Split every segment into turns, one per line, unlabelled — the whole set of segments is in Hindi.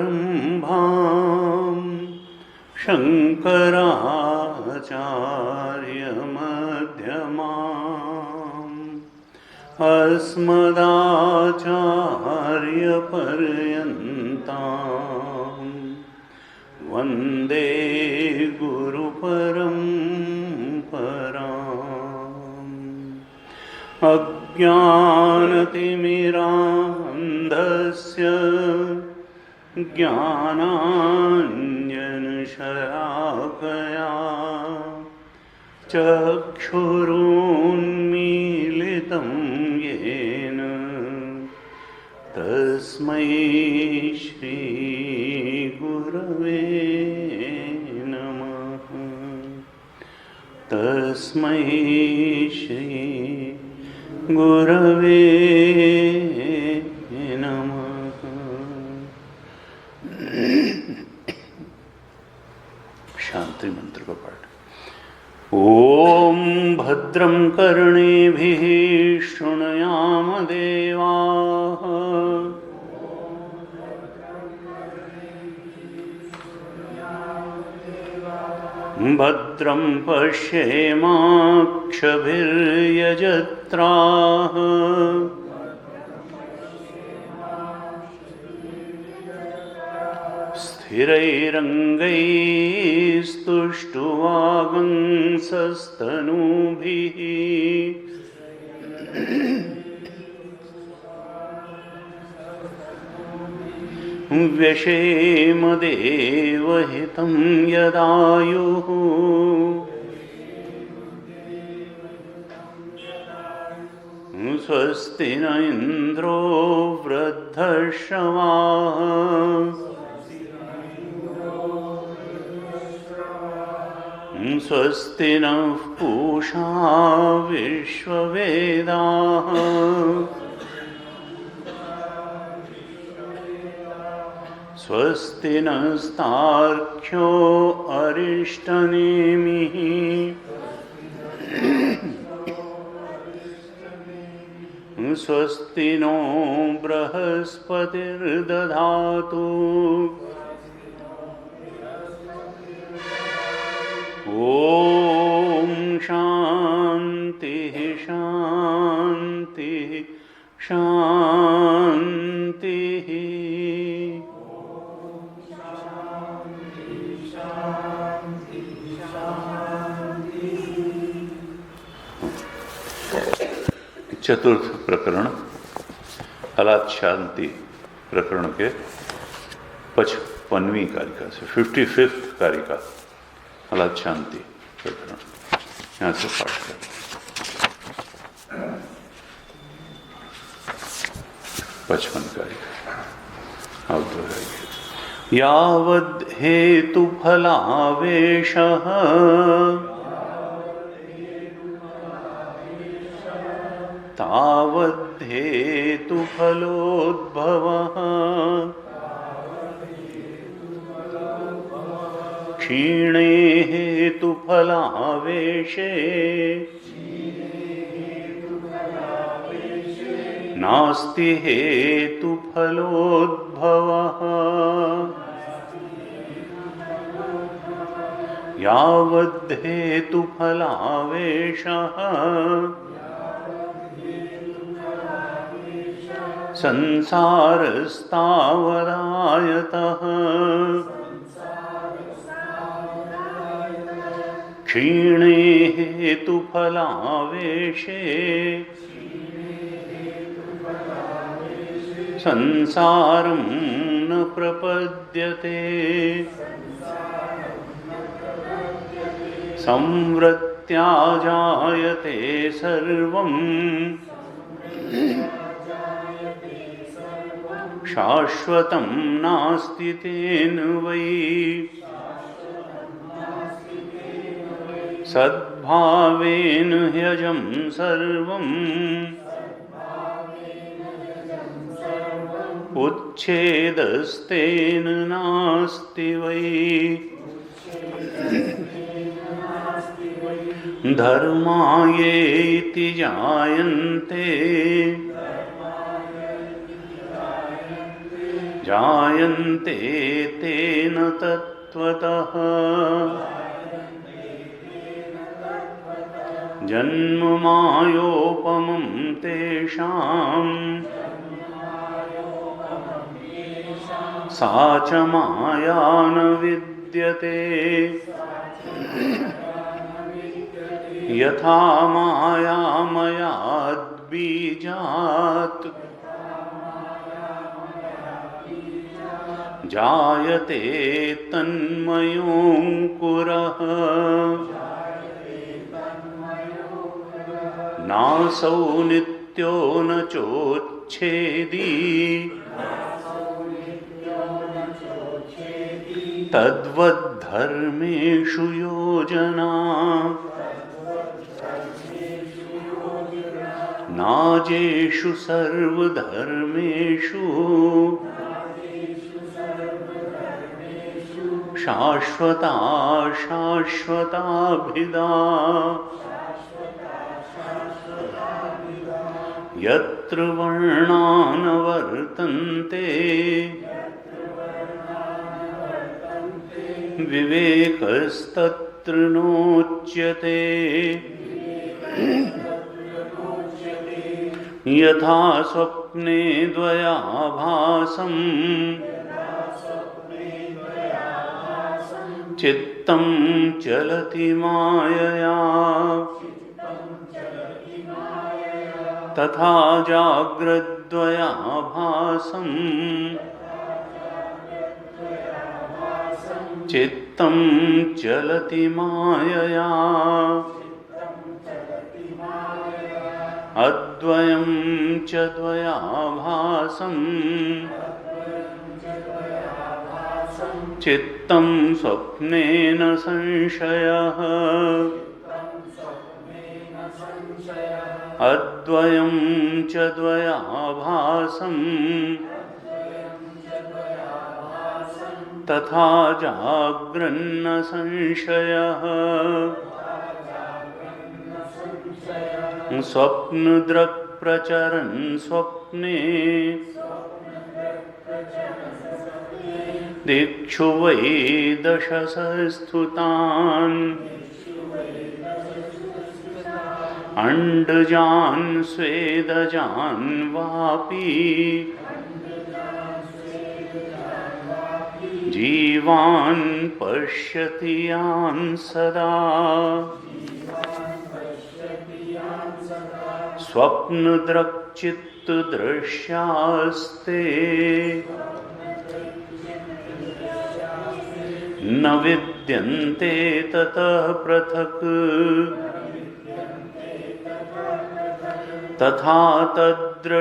सदाशिवसमारम्भां शङ्कराचार्यमध्यमाम् अस्मदाचार्यपर्यन्तां वन्दे गुरुपरम्पराम्। अज्ञानतिमिरान्धस्य ज्ञानाञ्जनशलाकया चक्षुरुन्मीलितं येन तस्मै श्रीगुरवे नमः। तस्मै श्री गुरवे नमः। शांति मंत्र का पाठ। ओम भद्रं कर्णेभिः शृणुयाम देवाः भद्रं पश्येमाक्षभिर्यजत्राः स्थिरैरङ्गैस्तुष्टुवागुंसस्तनूभिः व्यशेम देवहितं यदायुः स्वस्ति न इन्द्रो वृद्धश्रवाः स्वस्ति नः पूषा विश्ववेदाः स्वस्ति नस्तार्क्ष्यो अरिष्टनेमिः स्वस्ति नो बृहस्पतिर्दधातु ओम शांति शांति शांति। चतुर्थ प्रकरण हलात शांति प्रकरण के 55वीं कारिका से 55th कारिका हलात शांति प्रकरण यहाँ से पाठ करें। 55 कारिका आप दोहराइए। यावद् हेतुफलावेशः तावद्धेतुफलोद्भवः क्षीणे हेतुफलावेशे नास्ति हेतुफलोद्भवः यावद्धेतुफलावेशः संसारस्तावदायतः क्षीणे हेतुफलावेशे संसारं न प्रपद्यते संवृत्त्या जायते सर्वं शाश्वतं नास्ति तेन वै सद्भावेन ह्यजं सर्वम् उच्छेदस्तेन नास्ति वै धर्मायेति जायन्ते जायन्ते तेन तत्त्वतः जन्ममायोपमं तेषाम् सा च माया न विद्यते यथा मायामयाद्बीजात् जायते तन्मयोऽङ्कुरः नासौ नित्यो न चोच्छेदी तद्वद्धर्मेषु योजना नाजेषु सर्वधर्मेषु शाश्वता शाश्वताभिधा यत्र वर्णा न वर्तन्ते विवेकस्तत्र नोच्यते यथा स्वप्ने द्वयाभासं चित्तं चलति मायया तथा जाग्रद्वयाभासं चित्तं चलति मायया अद्वयं च द्वयाभासं चित्तं स्वप्नेन संशयः अद्वयं च द्वयाभासं तथा जाग्रन्न संशयः स्वप्नदृक् प्रचरन् स्वप्ने दिक्षु वै दशसस्तुतान् अंडजान् स्वेदजान् वापि जीवान् पश्यति यान् सदा स्वप्नदृक्चित्तदृश्यास्ते न विद्यन्ते ततः पृथक् तथा तद्दृश्यमेवेदम्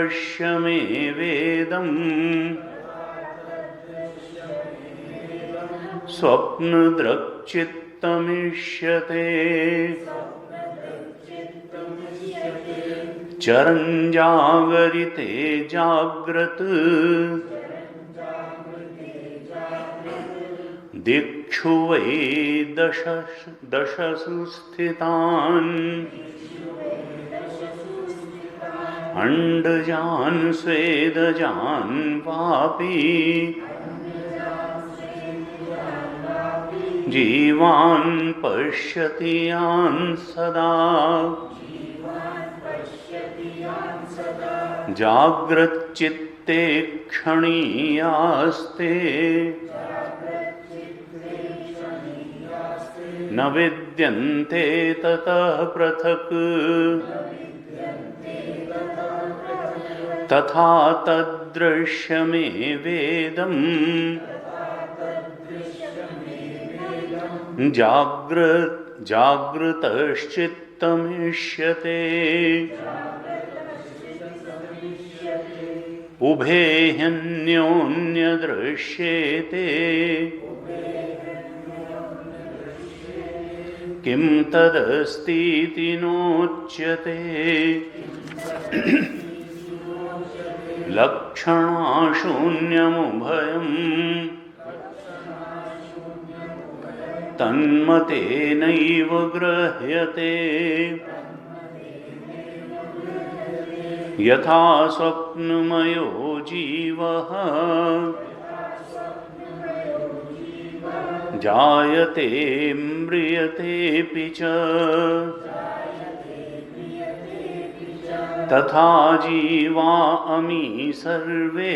स्वप्नदृक्चित्तमिष्यते चरन् जागरिते जाग्रत् दिक्षु वै दशसु स्थितान् अंडजान् स्वेदजान् वापि जीवान् पश्यति यान् सदा जाग्रच्चित्ते क्षणीयास्ते न विद्यन्ते ततः पृथक् तथा तद्दृश्यमे वेदम् जागृतश्चित्तमिष्यते उभे ह्यन्योन्यदृश्येते किं तदस्तीति नोच्यते लक्षणाशून्यमुभयम् तन्मतेनैव गृह्यते यथा स्वप्नमयो जीवः जायते म्रियतेऽपि च तथा जीवा अमी सर्वे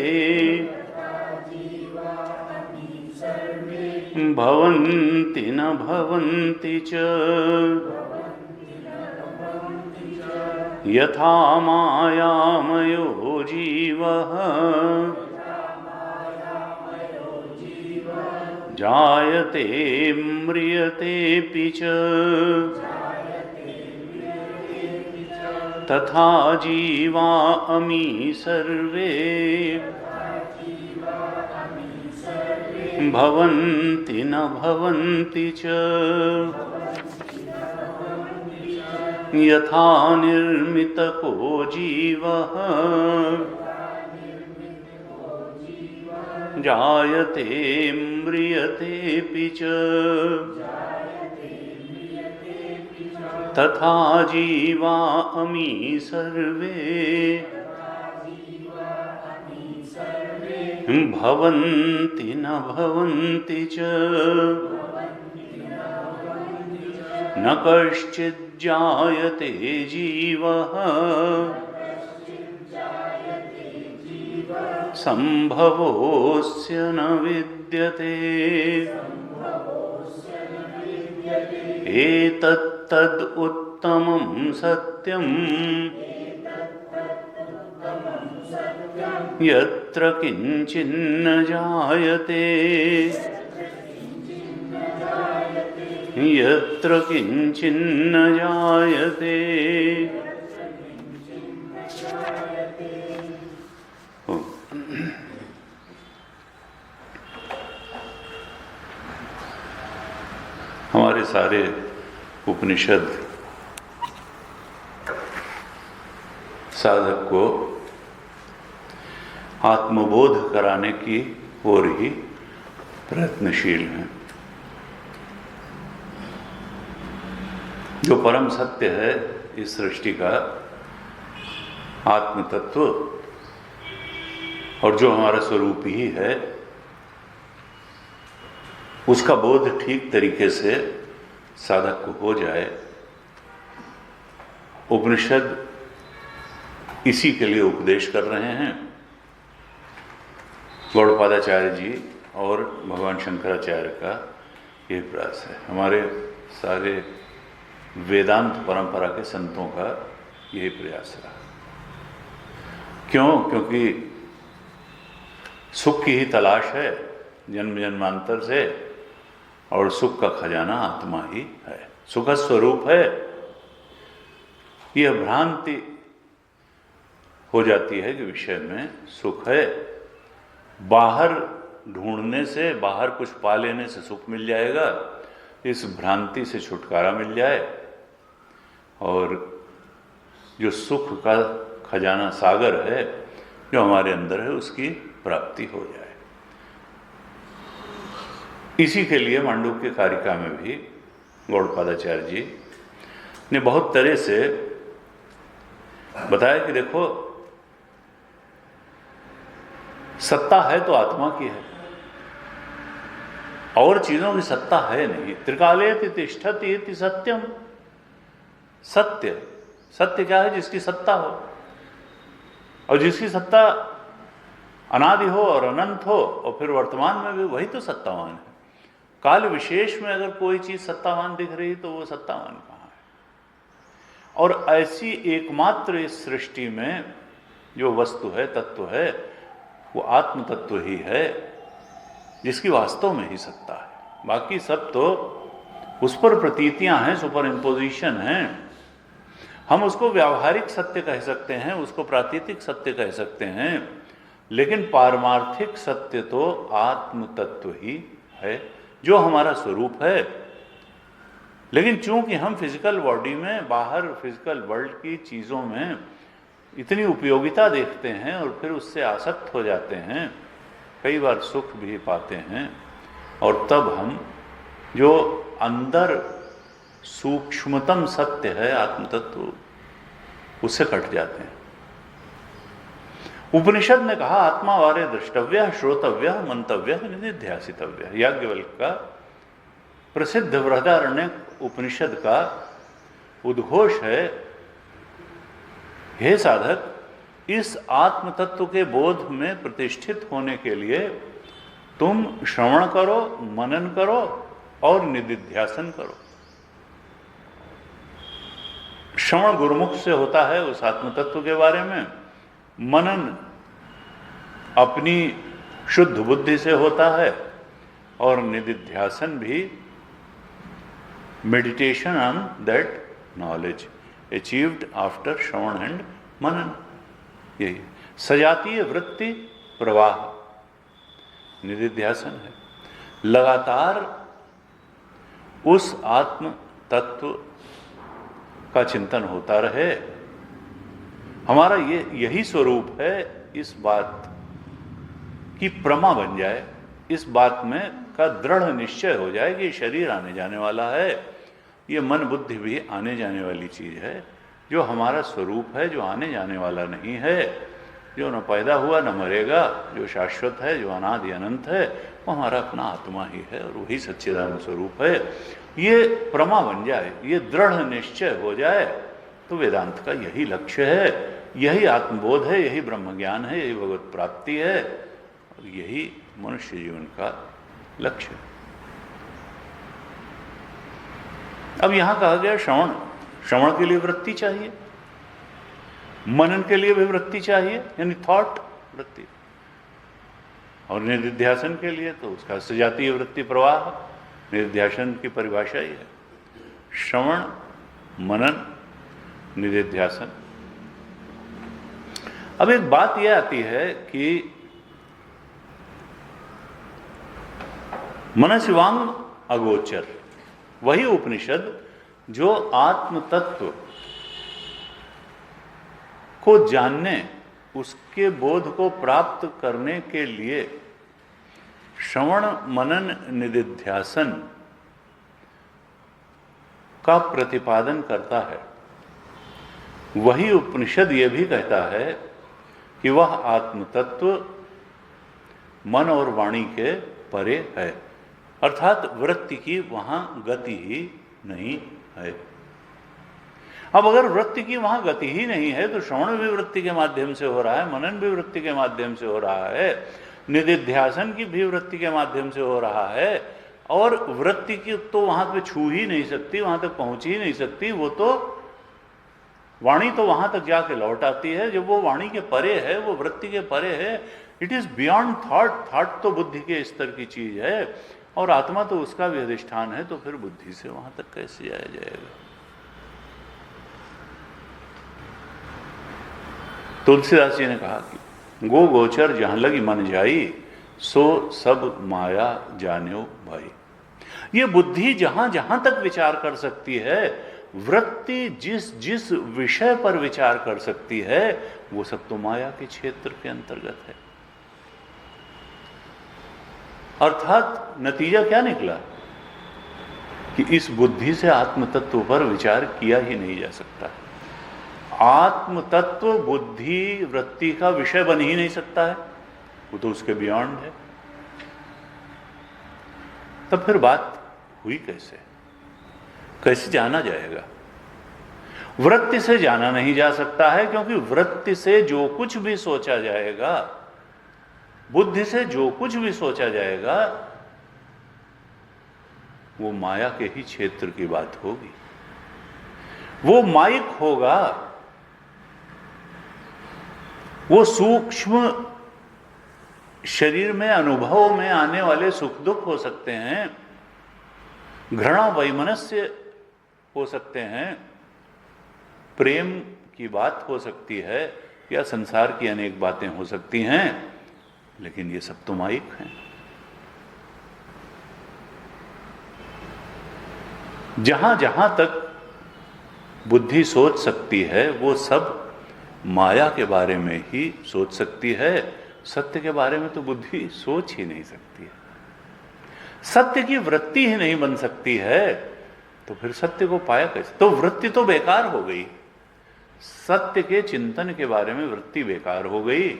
भवन्ति न भवन्ति च यथा मायामयो जीवः जायते म्रियतेऽपि च तथा जीवा अमी सर्वे भवन्ति न भवन्ति च यथा निर्मितको जीवः जायते म्रियतेऽपि च तथा जीवा अमी सर्वे भवन्ति न भवन्ति च न कश्चिज्जायते जीवः संभवोऽस्य न विद्यते एतत्तद् उत्तमं सत्यम् यत्र किंचिन्न जायते यत्र किंचिन्न जायते। हमारे सारे उपनिषद साधक को आत्मबोध कराने की ओर ही प्रयत्नशील हैं। जो परम सत्य है इस सृष्टि का आत्म तत्व और जो हमारा स्वरूप ही है, उसका बोध ठीक तरीके से साधक को हो जाए, उपनिषद इसी के लिए उपदेश कर रहे हैं। गौड़पादाचार्य जी और भगवान शंकराचार्य का ये प्रयास है। हमारे सारे वेदांत परंपरा के संतों का यही प्रयास रहा। क्यों? क्योंकि सुख की ही तलाश है जन्म जन्मांतर से, और सुख का खजाना आत्मा ही है, सुख स्वरूप है। यह भ्रांति हो जाती है कि विषय में सुख है, बाहर ढूंढने से, बाहर कुछ पा लेने से सुख मिल जाएगा, इस भ्रांति से छुटकारा मिल जाए और जो सुख का खजाना सागर है जो हमारे अंदर है, उसकी प्राप्ति हो जाए। इसी के लिए मांडुक्य कारिका में भी गौड़पादाचार्य जी ने बहुत तरह से बताया कि देखो, सत्ता है तो आत्मा की है, और चीजों की सत्ता है नहीं। त्रिकालेति तिष्ठति इति सत्यम। सत्य, सत्य क्या है? जिसकी सत्ता हो, और जिसकी सत्ता अनादि हो और अनंत हो, और फिर वर्तमान में भी वही तो सत्तावान है। काल विशेष में अगर कोई चीज सत्तावान दिख रही तो वो सत्तावान कहाँ है? और ऐसी एकमात्र इस सृष्टि में जो वस्तु है, तत्व है, वो आत्म तत्व ही है, जिसकी वास्तव में ही सत्ता है। बाकी सब तो उस पर प्रतीतियां हैं, सुपर इम्पोजिशन हैं। हम उसको व्यावहारिक सत्य कह सकते हैं, उसको प्रातीतिक सत्य कह सकते हैं, लेकिन पारमार्थिक सत्य तो आत्म तत्व ही है, जो हमारा स्वरूप है। लेकिन चूंकि हम फिजिकल बॉडी में, बाहर फिजिकल वर्ल्ड की चीज़ों में इतनी उपयोगिता देखते हैं और फिर उससे आसक्त हो जाते हैं, कई बार सुख भी पाते हैं, और तब हम जो अंदर सूक्ष्मतम सत्य है आत्म तत्व, उससे कट जाते हैं। उपनिषद ने कहा आत्मा वारे द्रष्टव्य, श्रोतव्य, मंतव्य, निधिध्यासितव्य। याज्ञवल्क्य का प्रसिद्ध बृहदारण्यक उपनिषद का उद्घोष है, हे साधक, इस आत्म तत्व के बोध में प्रतिष्ठित होने के लिए तुम श्रवण करो, मनन करो और निधिध्यासन करो। श्रवण गुरुमुख से होता है उस आत्म तत्व के बारे में, मनन अपनी शुद्ध बुद्धि से होता है, और निधिध्यासन भी meditation on that knowledge achieved after श्रवण एंड मनन। यही सजातीय वृत्ति प्रवाह निधिध्यासन है। लगातार उस आत्म तत्व का चिंतन होता रहे, हमारा यही स्वरूप है, इस बात की प्रमा बन जाए, इस बात में का दृढ़ निश्चय हो जाए कि शरीर आने जाने वाला है, ये मन बुद्धि भी आने जाने वाली चीज है, जो हमारा स्वरूप है, जो आने जाने वाला नहीं है, जो न पैदा हुआ न मरेगा, जो शाश्वत है, जो अनादि अनंत है, वो हमारा अपना आत्मा ही है और वही सच्चिदानंद स्वरूप है। ये प्रमा बन जाए, ये दृढ़ निश्चय हो जाए, तो वेदांत का यही लक्ष्य है, यही आत्मबोध है, यही ब्रह्म ज्ञान है, यही भगवत प्राप्ति है, और यही मनुष्य जीवन का लक्ष्य है। अब यहां कहा गया श्रवण, श्रवण के लिए वृत्ति चाहिए, मनन के लिए भी वृत्ति चाहिए, यानी थॉट वृत्ति, और निधिध्यासन के लिए तो उसका सजातीय वृत्ति प्रवाह। निधिध्यासन की परिभाषा ही है श्रवण, मनन, निधिध्यासन। अब एक बात यह आती है कि मनसिवांग अगोचर, वही उपनिषद जो आत्म तत्व को जानने, उसके बोध को प्राप्त करने के लिए श्रवण मनन निधिध्यासन का प्रतिपादन करता है, वही उपनिषद ये भी कहता है कि वह आत्म तत्व मन और वाणी के परे है, अर्थात वृत्ति की वहां गति ही नहीं है। अब अगर वृत्ति की वहां गति ही नहीं है तो श्रवण भी वृत्ति के माध्यम से हो रहा है, मनन भी वृत्ति के माध्यम से हो रहा है, निधिध्यासन की भी वृत्ति के माध्यम से हो रहा है, और वृत्ति की तो वहां पे छू ही नहीं सकती, वहां तक पहुंच ही नहीं सकती, वो तो वाणी तो वहां तक जाके लौट आती है। जब वो वाणी के परे है, वो वृत्ति के परे है, it is beyond thought. Thought तो बुद्धि के स्तर की चीज है, और आत्मा तो उसका भी अधिष्ठान है, तो फिर बुद्धि से वहां तक कैसे जाया जाएगा? तुलसीदास जी ने कहा कि गो गोचर जहां लगी मन जाई, सो सब माया जान्यो भाई। ये बुद्धि जहां जहां तक विचार कर सकती है, वृत्ति जिस जिस विषय पर विचार कर सकती है वो सब तो माया के क्षेत्र के अंतर्गत है। अर्थात नतीजा क्या निकला कि इस बुद्धि से आत्म तत्व पर विचार किया ही नहीं जा सकता। आत्म तत्व बुद्धि वृत्ति का विषय बन ही नहीं सकता है, वो तो उसके बियॉन्ड है। तब फिर बात हुई कैसे, कैसे जाना जाएगा? वृत्ति से जाना नहीं जा सकता है, क्योंकि वृत्ति से जो कुछ भी सोचा जाएगा, बुद्धि से जो कुछ भी सोचा जाएगा, वो माया के ही क्षेत्र की बात होगी, वो माइक होगा, वो सूक्ष्म शरीर में अनुभव में आने वाले सुख दुख हो सकते हैं, घृणा वैमनस्य हो सकते हैं, प्रेम की बात हो सकती है, या संसार की अनेक बातें हो सकती हैं, लेकिन ये सब तो माइक हैं। जहां जहां तक बुद्धि सोच सकती है वो सब माया के बारे में ही सोच सकती है, सत्य के बारे में तो बुद्धि सोच ही नहीं सकती है। सत्य की वृत्ति ही नहीं बन सकती है, तो फिर सत्य को पाया कैसे? तो वृत्ति तो बेकार हो गई, सत्य के चिंतन के बारे में वृत्ति बेकार हो गई।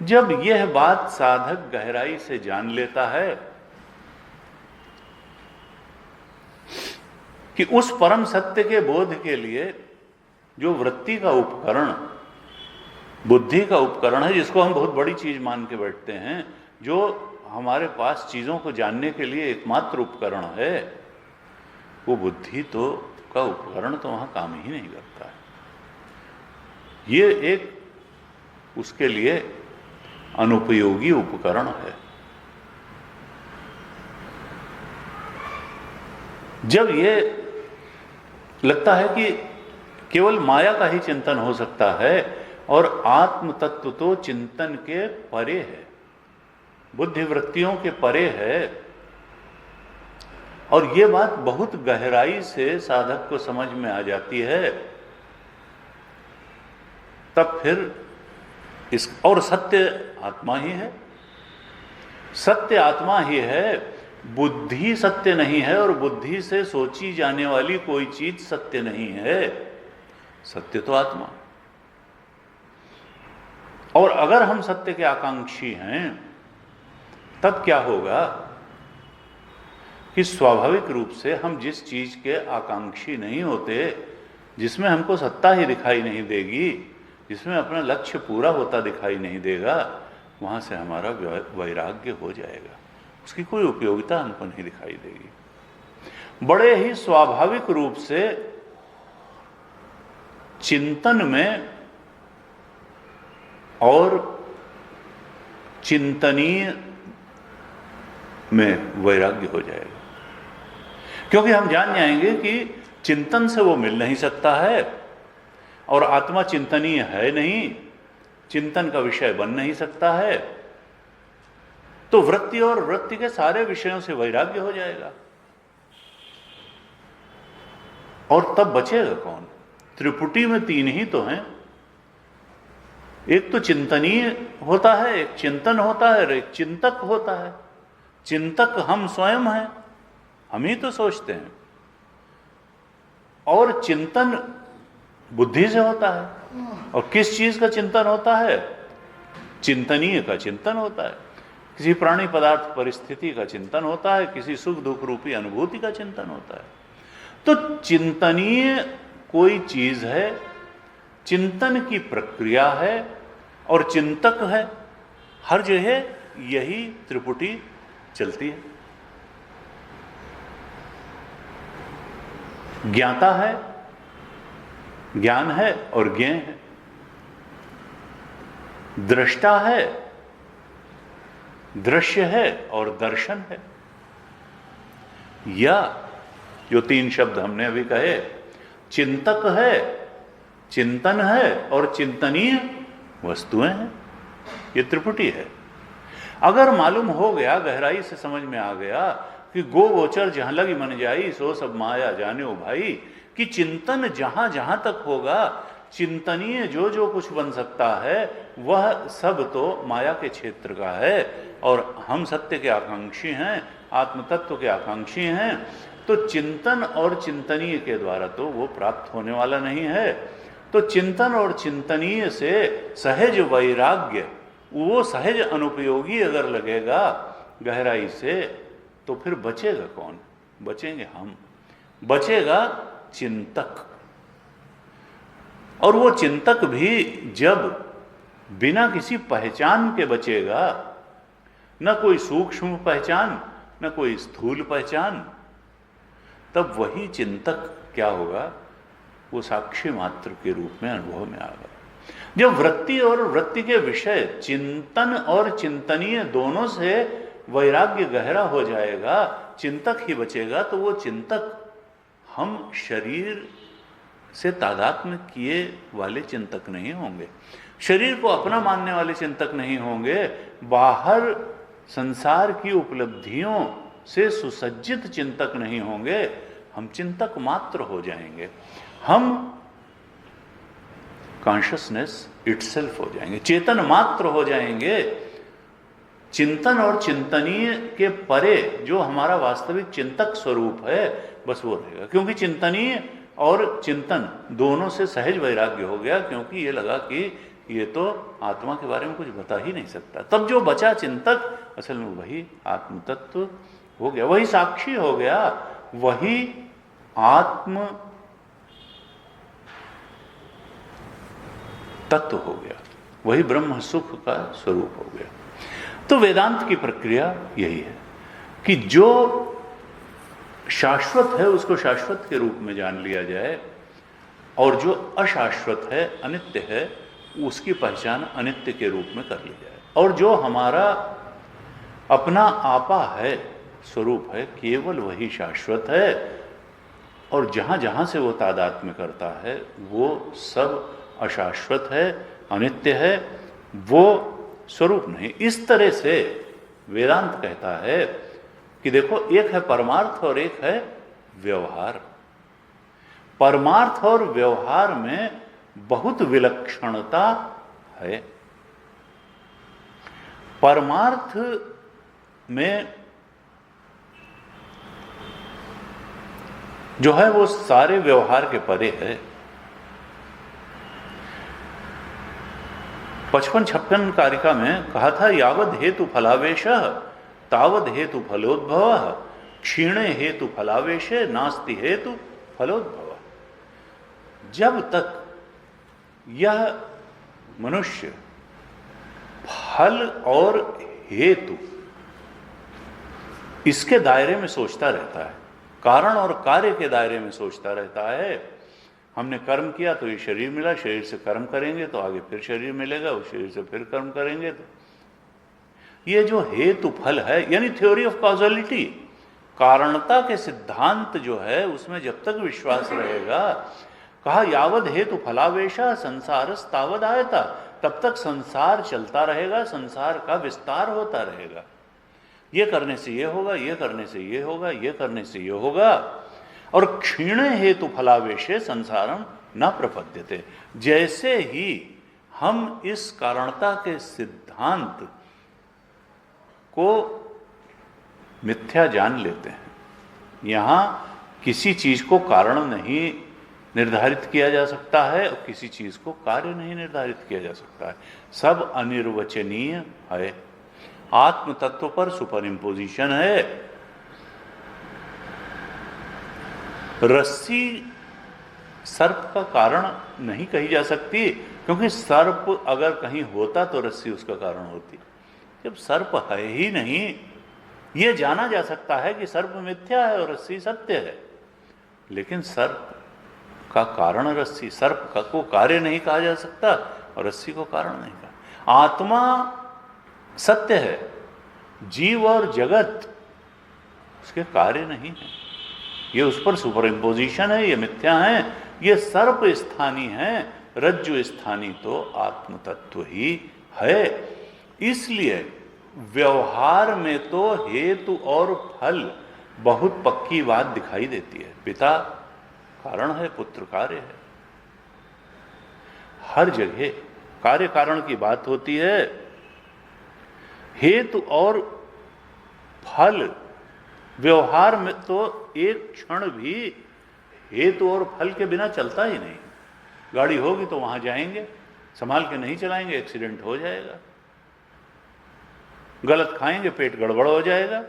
जब यह बात साधक गहराई से जान लेता है कि उस परम सत्य के बोध के लिए जो वृत्ति का उपकरण, बुद्धि का उपकरण है, जिसको हम बहुत बड़ी चीज मान के बैठते हैं, जो हमारे पास चीजों को जानने के लिए एकमात्र उपकरण है, वो बुद्धि तो का उपकरण तो वहां काम ही नहीं करता है। ये एक उसके लिए अनुपयोगी उपकरण है। जब ये लगता है कि केवल माया का ही चिंतन हो सकता है और आत्म तत्व तो चिंतन के परे है, बुद्धि वृत्तियों के परे है, और ये बात बहुत गहराई से साधक को समझ में आ जाती है, तब फिर इस और सत्य आत्मा ही है, सत्य आत्मा ही है, बुद्धि सत्य नहीं है, और बुद्धि से सोची जाने वाली कोई चीज सत्य नहीं है, सत्य तो आत्मा। और अगर हम सत्य के आकांक्षी हैं तब क्या होगा कि स्वाभाविक रूप से हम जिस चीज के आकांक्षी नहीं होते, जिसमें हमको सत्ता ही दिखाई नहीं देगी, जिसमें अपना लक्ष्य पूरा होता दिखाई नहीं देगा, वहां से हमारा वैराग्य हो जाएगा, उसकी कोई उपयोगिता हमको नहीं दिखाई देगी। बड़े ही स्वाभाविक रूप से चिंतन में और चिंतनीय में वैराग्य हो जाएगा, क्योंकि हम जान जाएंगे कि चिंतन से वो मिल नहीं सकता है, और आत्मा चिंतनीय है नहीं, चिंतन का विषय बन नहीं सकता है, तो वृत्ति और वृत्ति के सारे विषयों से वैराग्य हो जाएगा। और तब बचेगा कौन? त्रिपुटी में तीन ही तो हैं, एक तो चिंतनीय होता है, एक चिंतन होता है, और एक चिंतक होता है। चिंतक हम स्वयं हैं, हम ही तो सोचते हैं, और चिंतन बुद्धि से होता है। और किस चीज का चिंतन होता है? चिंतनीय का चिंतन होता है, किसी प्राणी पदार्थ परिस्थिति का चिंतन होता है, किसी सुख दुख रूपी अनुभूति का चिंतन होता है। तो चिंतनीय कोई चीज है, चिंतन की प्रक्रिया है, और चिंतक है, हर जगह यही त्रिपुटी चलती है। ज्ञाता है, ज्ञान है और ज्ञेय है, दृष्टा है, दृश्य है और दर्शन है। या जो तीन शब्द हमने अभी कहे, चिंतक है, चिंतन है और चिंतनीय वस्तुएं हैं, ये त्रिपुटी है। अगर मालूम हो गया, गहराई से समझ में आ गया कि गो गोचर जहां लगी मन जाई, सो सब माया जाने ओ भाई, कि चिंतन जहां जहां तक होगा, चिंतनीय जो जो कुछ बन सकता है वह सब तो माया के क्षेत्र का है, और हम सत्य के आकांक्षी हैं, आत्म तत्व के आकांक्षी हैं। तो चिंतन और चिंतनीय के द्वारा तो वो प्राप्त होने वाला नहीं है। तो चिंतन और चिंतनीय से सहज वैराग्य, वो सहज अनुपयोगी अगर लगेगा गहराई से, तो फिर बचेगा कौन? बचेंगे हम, बचेगा चिंतक। और वो चिंतक भी जब बिना किसी पहचान के बचेगा, न कोई सूक्ष्म पहचान न कोई स्थूल पहचान, तब वही चिंतक क्या होगा? वो साक्षी मात्र के रूप में अनुभव में आएगा। जब वृत्ति और वृत्ति के विषय, चिंतन और चिंतनीय दोनों से वैराग्य गहरा हो जाएगा, चिंतक ही बचेगा, तो वो चिंतक हम शरीर से तादात्म्य किए वाले चिंतक नहीं होंगे, शरीर को अपना मानने वाले चिंतक नहीं होंगे, बाहर संसार की उपलब्धियों से सुसज्जित चिंतक नहीं होंगे, हम चिंतक मात्र हो जाएंगे, हम कॉन्शियसनेस इटसेल्फ हो जाएंगे, चेतन मात्र हो जाएंगे। चिंतन और चिंतनीय के परे जो हमारा वास्तविक चिंतक स्वरूप है, बस वो रहेगा। क्योंकि चिंतनीय और चिंतन दोनों से सहज वैराग्य हो गया, क्योंकि ये लगा कि ये तो आत्मा के बारे में कुछ बता ही नहीं सकता। तब जो बचा चिंतक, असल में वही आत्म तत्व हो गया, वही साक्षी हो गया, वही आत्म तत्व हो गया, वही ब्रह्म सुख का स्वरूप हो गया। तो वेदांत की प्रक्रिया यही है कि जो शाश्वत है उसको शाश्वत के रूप में जान लिया जाए, और जो अशाश्वत है, अनित्य है, उसकी पहचान अनित्य के रूप में कर ली जाए। और जो हमारा अपना आपा है, स्वरूप है, केवल वही शाश्वत है, और जहां जहां से वो तादात्म्य करता है वो सब अशाश्वत है, अनित्य है, वो स्वरूप नहीं। इस तरह से वेदांत कहता है कि देखो, एक है परमार्थ और एक है व्यवहार। परमार्थ और व्यवहार में बहुत विलक्षणता है। परमार्थ में जो है वो सारे व्यवहार के परे है। 55-56 कारिका में कहा था, यावद हेतु फलावेश तावद हेतु फलोद्भव, क्षीणे हेतु फलावेशे नास्ति हेतु फलोद्भव। जब तक यह मनुष्य फल और हेतु इसके दायरे में सोचता रहता है, कारण और कार्य के दायरे में सोचता रहता है, हमने कर्म किया तो ये शरीर मिला, शरीर से कर्म करेंगे तो आगे फिर शरीर मिलेगा, उस शरीर से फिर कर्म करेंगे, तो ये जो हेतु फल है, यानी थ्योरी ऑफ कॉजलिटी, कारणता के सिद्धांत जो है, उसमें जब तक विश्वास रहेगा, कहा यावद हेतु फलावेशा संसारस तावद आयता, तब तक संसार चलता रहेगा, संसार का विस्तार होता रहेगा। ये करने से ये होगा, ये करने से ये होगा, ये करने से ये होगा। और क्षीण हेतु फलावेशे संसारम न प्रपद्यते। जैसे ही हम इस कारणता के सिद्धांत को मिथ्या जान लेते हैं, यहां किसी चीज को कारण नहीं निर्धारित किया जा सकता है और किसी चीज को कार्य नहीं निर्धारित किया जा सकता है, सब अनिर्वचनीय है। आत्म तत्व पर सुपर इम्पोजिशन है। रस्सी सर्प का कारण नहीं कही जा सकती, क्योंकि सर्प अगर कहीं होता तो रस्सी उसका कारण होती। जब सर्प है ही नहीं, यह जाना जा सकता है कि सर्प मिथ्या है और रस्सी सत्य है, लेकिन सर्प का कारण रस्सी, सर्प का को कार्य नहीं कहा जा सकता और रस्सी को कारण नहीं कहा। आत्मा सत्य है, जीव और जगत उसके कार्य नहीं है, ये उस पर सुपर इम्पोजिशन है, ये मिथ्या है, ये सर्प स्थानी है, रज्जु स्थानी तो आत्म तत्व ही है। इसलिए व्यवहार में तो हेतु और फल बहुत पक्की बात दिखाई देती है। पिता कारण है, पुत्र कार्य है। हर जगह कार्य कारण की बात होती है। हेतु और फल व्यवहार में तो एक क्षण भी हेतु और फल के बिना चलता ही नहीं। गाड़ी होगी तो वहां जाएंगे, संभाल के नहीं चलाएंगे एक्सीडेंट हो जाएगा। गलत खाएंगे पेट गड़बड़ हो जाएगा।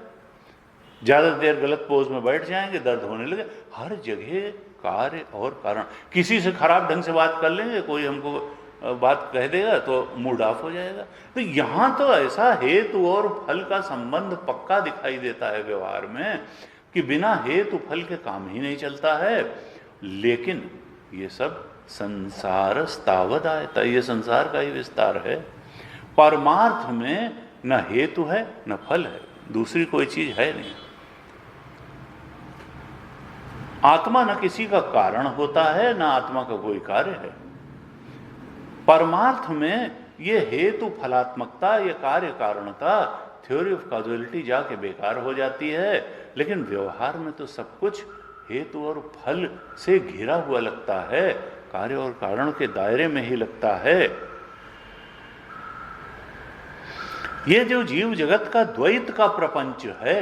ज्यादा देर गलत पोज में बैठ जाएंगे दर्द होने लगे। हर जगह कार्य और कारण। किसी से खराब ढंग से बात कर लेंगे, कोई हमको बात कह देगा तो मूड ऑफ हो जाएगा। तो यहां तो ऐसा हेतु और फल का संबंध पक्का दिखाई देता है व्यवहार में कि बिना हेतु फल के काम ही नहीं चलता है। लेकिन ये सब संसार स्तावद आयता, ये संसार का ही विस्तार है। परमार्थ में न हेतु है न फल है, दूसरी कोई चीज है नहीं। आत्मा न किसी का कारण होता है न आत्मा का कोई कार्य है। परमार्थ में ये हेतु फलात्मकता, ये कार्य कारणता, थ्योरी ऑफ कॉजुअलिटी जाके बेकार हो जाती है। लेकिन व्यवहार में तो सब कुछ हेतु और फल से घिरा हुआ लगता है, कार्य और कारण के दायरे में ही लगता है। ये जो जीव जगत का द्वैत का प्रपंच है,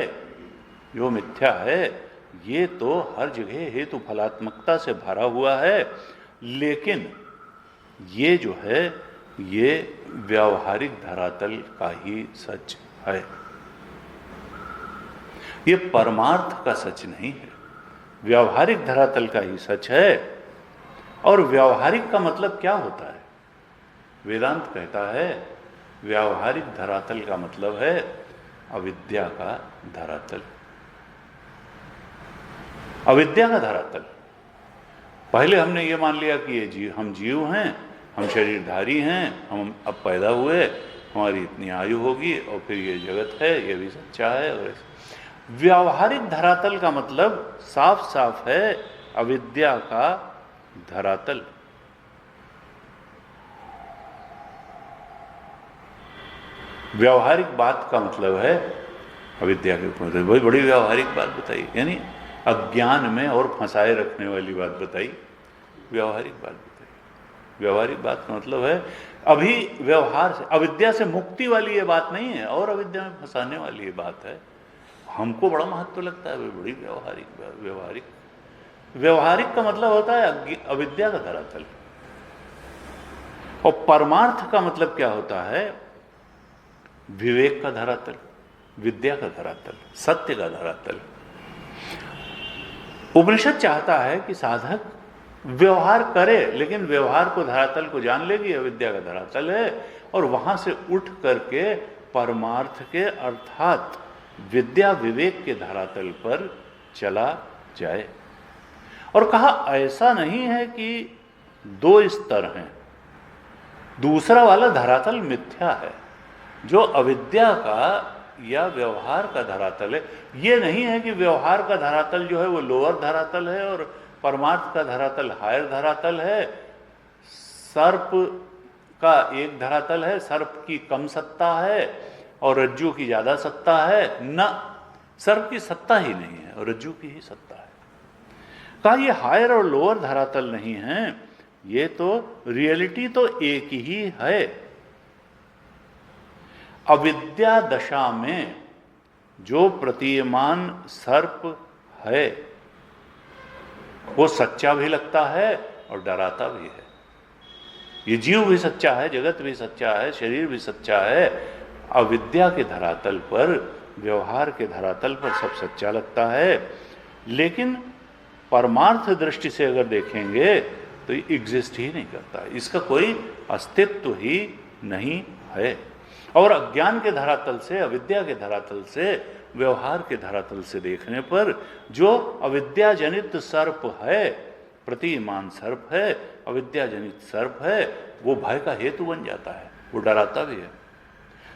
जो मिथ्या है, ये तो हर जगह हेतु फलात्मकता से भरा हुआ है। लेकिन ये जो है ये व्यावहारिक धरातल का ही सच है, ये परमार्थ का सच नहीं है, व्यावहारिक धरातल का ही सच है। और व्यावहारिक का मतलब क्या होता है? वेदांत कहता है व्यावहारिक धरातल का मतलब है अविद्या का धरातल। अविद्या का धरातल। पहले हमने ये मान लिया कि ये हम जीव हैं, हम शरीरधारी हैं, हम अब पैदा हुए, हमारी इतनी आयु होगी और फिर ये जगत है, ये भी सच्चा है। और व्यावहारिक धरातल का मतलब साफ साफ है अविद्या का धरातल। व्यावहारिक बात का मतलब है अविद्या के ऊपर वही बड़ी व्यावहारिक बात बताई, यानी अज्ञान में और फंसाए रखने वाली बात बताई, व्यावहारिक बात बताई। व्यावहारिक बात का मतलब है अभी व्यवहार से, अविद्या से मुक्ति वाली ये बात नहीं है और अविद्या में फंसाने वाली ये बात है। हमको बड़ा महत्व लगता है बड़ी व्यावहारिक। व्यवहारिक का मतलब होता है अविद्या का धरातल। और परमार्थ का मतलब क्या होता है? विवेक का धरातल, विद्या का धरातल, सत्य का धरातल। उपनिषद चाहता है कि साधक व्यवहार करे, लेकिन व्यवहार को धरातल को जान लेगी अविद्या का धरातल है, और वहां से उठ करके परमार्थ के अर्थात विद्या विवेक के धरातल पर चला जाए। और कहा ऐसा नहीं है कि दो स्तर हैं, दूसरा वाला धरातल मिथ्या है। जो अविद्या का या व्यवहार का धरातल है, ये नहीं है कि व्यवहार का धरातल जो है वो लोअर धरातल है और परमार्थ का धरातल हायर धरातल है। सर्प का एक धरातल है, सर्प की कम सत्ता है और रज्जू की ज्यादा सत्ता है। न, सर्प की सत्ता ही नहीं है और रज्जू की ही सत्ता है। कहा ये हायर और लोअर धरातल नहीं है, ये तो रियलिटी तो एक ही है। अविद्या दशा में जो प्रतीयमान सर्प है वो सच्चा भी लगता है और डराता भी है। ये जीव भी सच्चा है, जगत भी सच्चा है, शरीर भी सच्चा है। अविद्या के धरातल पर, व्यवहार के धरातल पर सब सच्चा लगता है, लेकिन परमार्थ दृष्टि से अगर देखेंगे तो ये एग्जिस्ट ही नहीं करता, इसका कोई अस्तित्व ही नहीं है। और अज्ञान के धरातल से, अविद्या के धरातल से, व्यवहार के धरातल से देखने पर जो अविद्या जनित सर्प है, प्रतीयमान सर्प है, अविद्या जनित सर्प है, वो भय का हेतु बन जाता है, वो डराता भी है।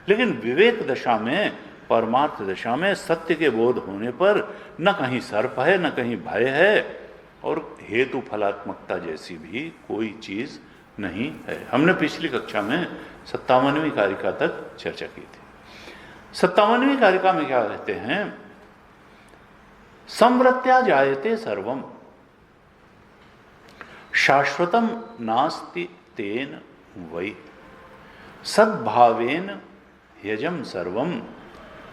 लेकिन विवेक दशा में, परमार्थ दशा में सत्य के बोध होने पर न कहीं सर्प है न कहीं भय है और हेतु फलात्मकता जैसी भी कोई चीज नहीं है। हमने पिछली कक्षा में 57वीं कारिका तक चर्चा की थी। 57वीं कारिका में क्या कहते हैं? संवृत्त्या जायते सर्वम शाश्वतम नास्ति तेन वै सद्भावेन यजम सर्वम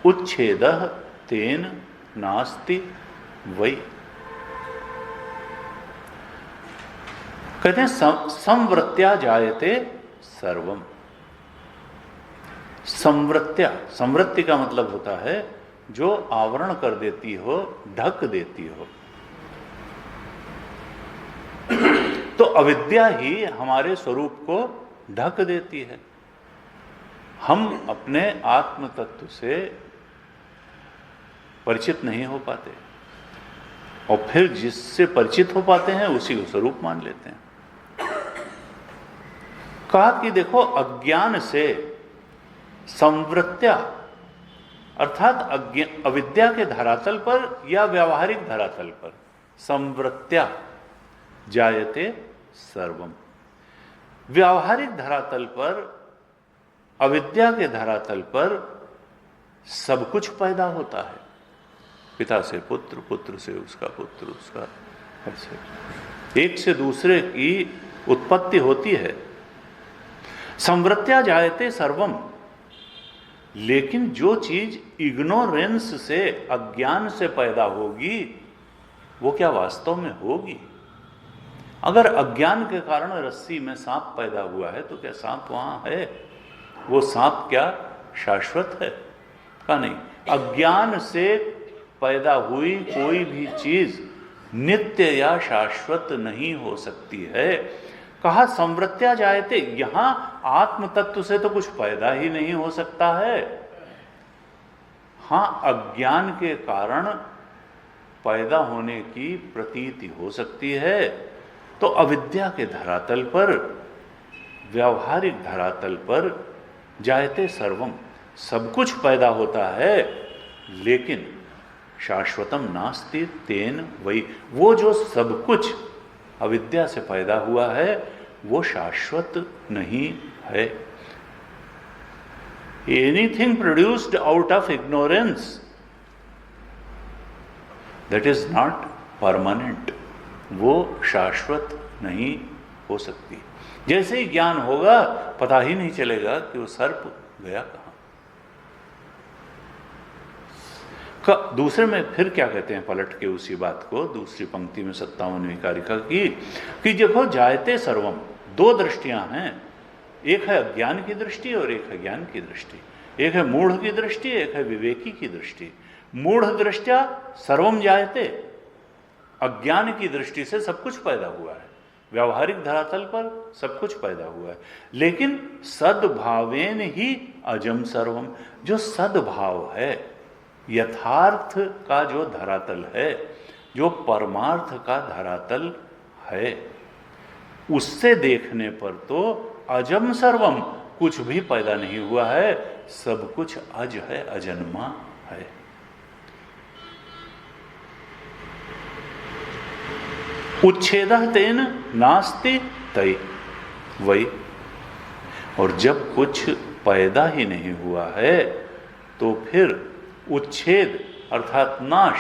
उच्छेदः तेन नास्ति वै। कहते हैं संवृत्त्या जायते सर्वम। संवृत्त्या, संवृत्ति का मतलब होता है जो आवरण कर देती हो, ढक देती हो। तो अविद्या ही हमारे स्वरूप को ढक देती है। हम अपने आत्म तत्व से परिचित नहीं हो पाते और फिर जिससे परिचित हो पाते हैं उसी को स्वरूप मान लेते हैं। कहा कि देखो, अज्ञान से संवृत्त्या अर्थात अविद्या के धरातल पर या व्यावहारिक धरातल पर संवृत्त्या जायते सर्वम। व्यावहारिक धरातल पर, अविद्या के धरातल पर सब कुछ पैदा होता है। पिता से पुत्र, पुत्र से उसका पुत्र, उसका ऐसे एक से दूसरे की उत्पत्ति होती है। संवृत्त्या जायते सर्वम। लेकिन जो चीज इग्नोरेंस से, अज्ञान से पैदा होगी, वो क्या वास्तव में होगी? अगर अज्ञान के कारण रस्सी में सांप पैदा हुआ है तो क्या सांप वहां है? वो सांप क्या शाश्वत है? का नहीं। अज्ञान से पैदा हुई कोई भी चीज नित्य या शाश्वत नहीं हो सकती है। कहा संवृत्त्या जायते, यहां आत्म तत्व से तो कुछ पैदा ही नहीं हो सकता है। हां, अज्ञान के कारण पैदा होने की प्रतीति हो सकती है। तो अविद्या के धरातल पर, व्यावहारिक धरातल पर जायते सर्वम, सब कुछ पैदा होता है, लेकिन शाश्वतम नास्ति तेन वै। वो जो सब कुछ अविद्या से पैदा हुआ है वो शाश्वत नहीं है। Anything produced out of ignorance that is not permanent, वो शाश्वत नहीं हो सकती। जैसे ही ज्ञान होगा पता ही नहीं चलेगा कि वो सर्प गया कहां। दूसरे में फिर क्या कहते हैं, पलट के उसी बात को दूसरी पंक्ति में 57वीं कारिका की, कि देखो जायते सर्वम, दो दृष्टियां हैं। एक है अज्ञान की दृष्टि और एक है ज्ञान की दृष्टि। एक है मूढ़ की दृष्टि, एक है विवेकी की दृष्टि। मूढ़ दृष्टिया सर्वम जायते, अज्ञान की दृष्टि से सब कुछ पैदा हुआ है, व्यावहारिक धरातल पर सब कुछ पैदा हुआ है, लेकिन सद्भावेन ही अजम सर्वम। जो सद्भाव है, यथार्थ का जो धरातल है, जो परमार्थ का धरातल है, उससे देखने पर तो अजम सर्वम, कुछ भी पैदा नहीं हुआ है, सब कुछ अज है, अजन्मा है। उच्छेदः तेन नास्ति तै वै। और जब कुछ पैदा ही नहीं हुआ है तो फिर उच्छेद अर्थात नाश,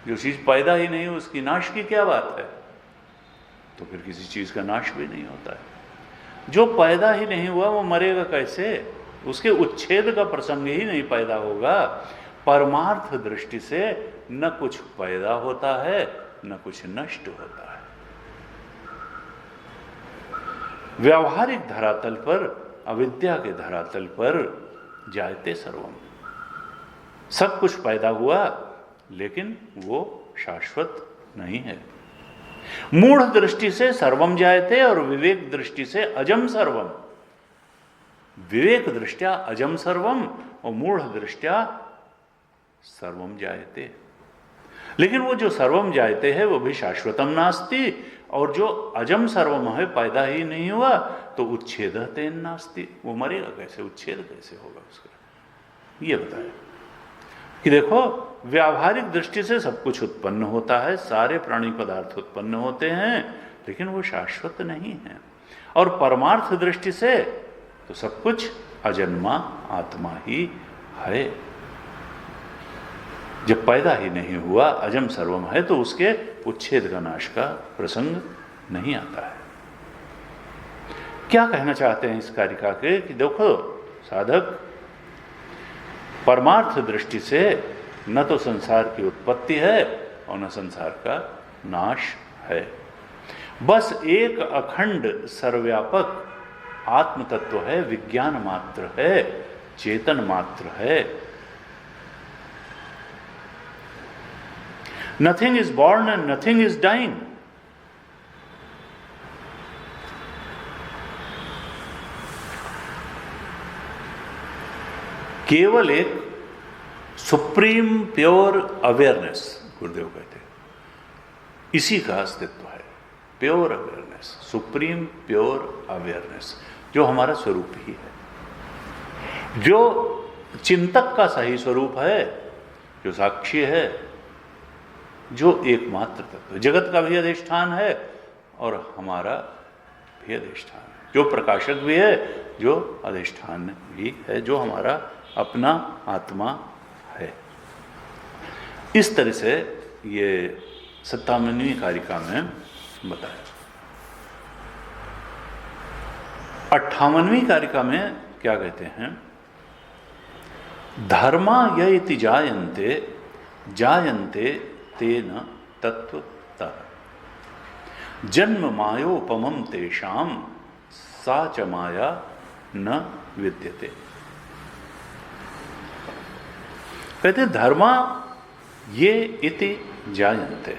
जो चीज पैदा ही नहीं उसकी नाश की क्या बात है? तो फिर किसी चीज का नाश भी नहीं होता है। जो पैदा ही नहीं हुआ वो मरेगा कैसे? उसके उच्छेद का प्रसंग ही नहीं पैदा होगा। परमार्थ दृष्टि से न कुछ पैदा होता है न कुछ नष्ट होता है। व्यावहारिक धरातल पर, अविद्या के धरातल पर जायते सर्वम, सब कुछ पैदा हुआ लेकिन वो शाश्वत नहीं है। मूढ़ दृष्टि से सर्वम जायते और विवेक दृष्टि से अजम सर्वम। विवेक दृष्टया अजम सर्वम और मूढ़ दृष्टया सर्वम जायते। लेकिन वो जो सर्वम जायते है वो भी शाश्वतम नास्ति, और जो अजम सर्वम है, पैदा ही नहीं हुआ, तो उच्छेद तेन नास्ति, वो मरेगा कैसे? उच्छेद कैसे होगा उसका? ये बताया कि देखो, व्यावहारिक दृष्टि से सब कुछ उत्पन्न होता है, सारे प्राणी पदार्थ उत्पन्न होते हैं, लेकिन वो शाश्वत नहीं है। और परमार्थ दृष्टि से तो सब कुछ अजन्मा आत्मा ही है। जब पैदा ही नहीं हुआ, अजम सर्वम है, तो उसके उच्छेद का नाश का प्रसंग नहीं आता है। क्या कहना चाहते हैं इस कारिका के कि देखो साधक, परमार्थ दृष्टि से न तो संसार की उत्पत्ति है और न संसार का नाश है। बस एक अखंड सर्वव्यापक आत्म तत्व है, विज्ञान मात्र है, चेतन मात्र है। Nothing is born and nothing is dying. केवल एक सुप्रीम प्योर अवेयरनेस, गुरुदेव कहते हैं, इसी का अस्तित्व है। Pure awareness, supreme pure awareness, जो हमारा स्वरूप ही है, जो चिंतक का सही स्वरूप है, जो साक्षी है, जो एकमात्र तत्व, जगत का भी अधिष्ठान है और हमारा भी अधिष्ठान है, जो प्रकाशक भी है, जो अधिष्ठान भी है, जो हमारा अपना आत्मा है। इस तरह से ये 57वीं कारिका में बताया। 58वीं कारिका में क्या कहते हैं? धर्मा य इति जायन्ते जायन्ते तेन तत्वतः जन्म मायोपमं तेषां सा च माया न विद्यते। कहते धर्मा ये इति जायन्ते।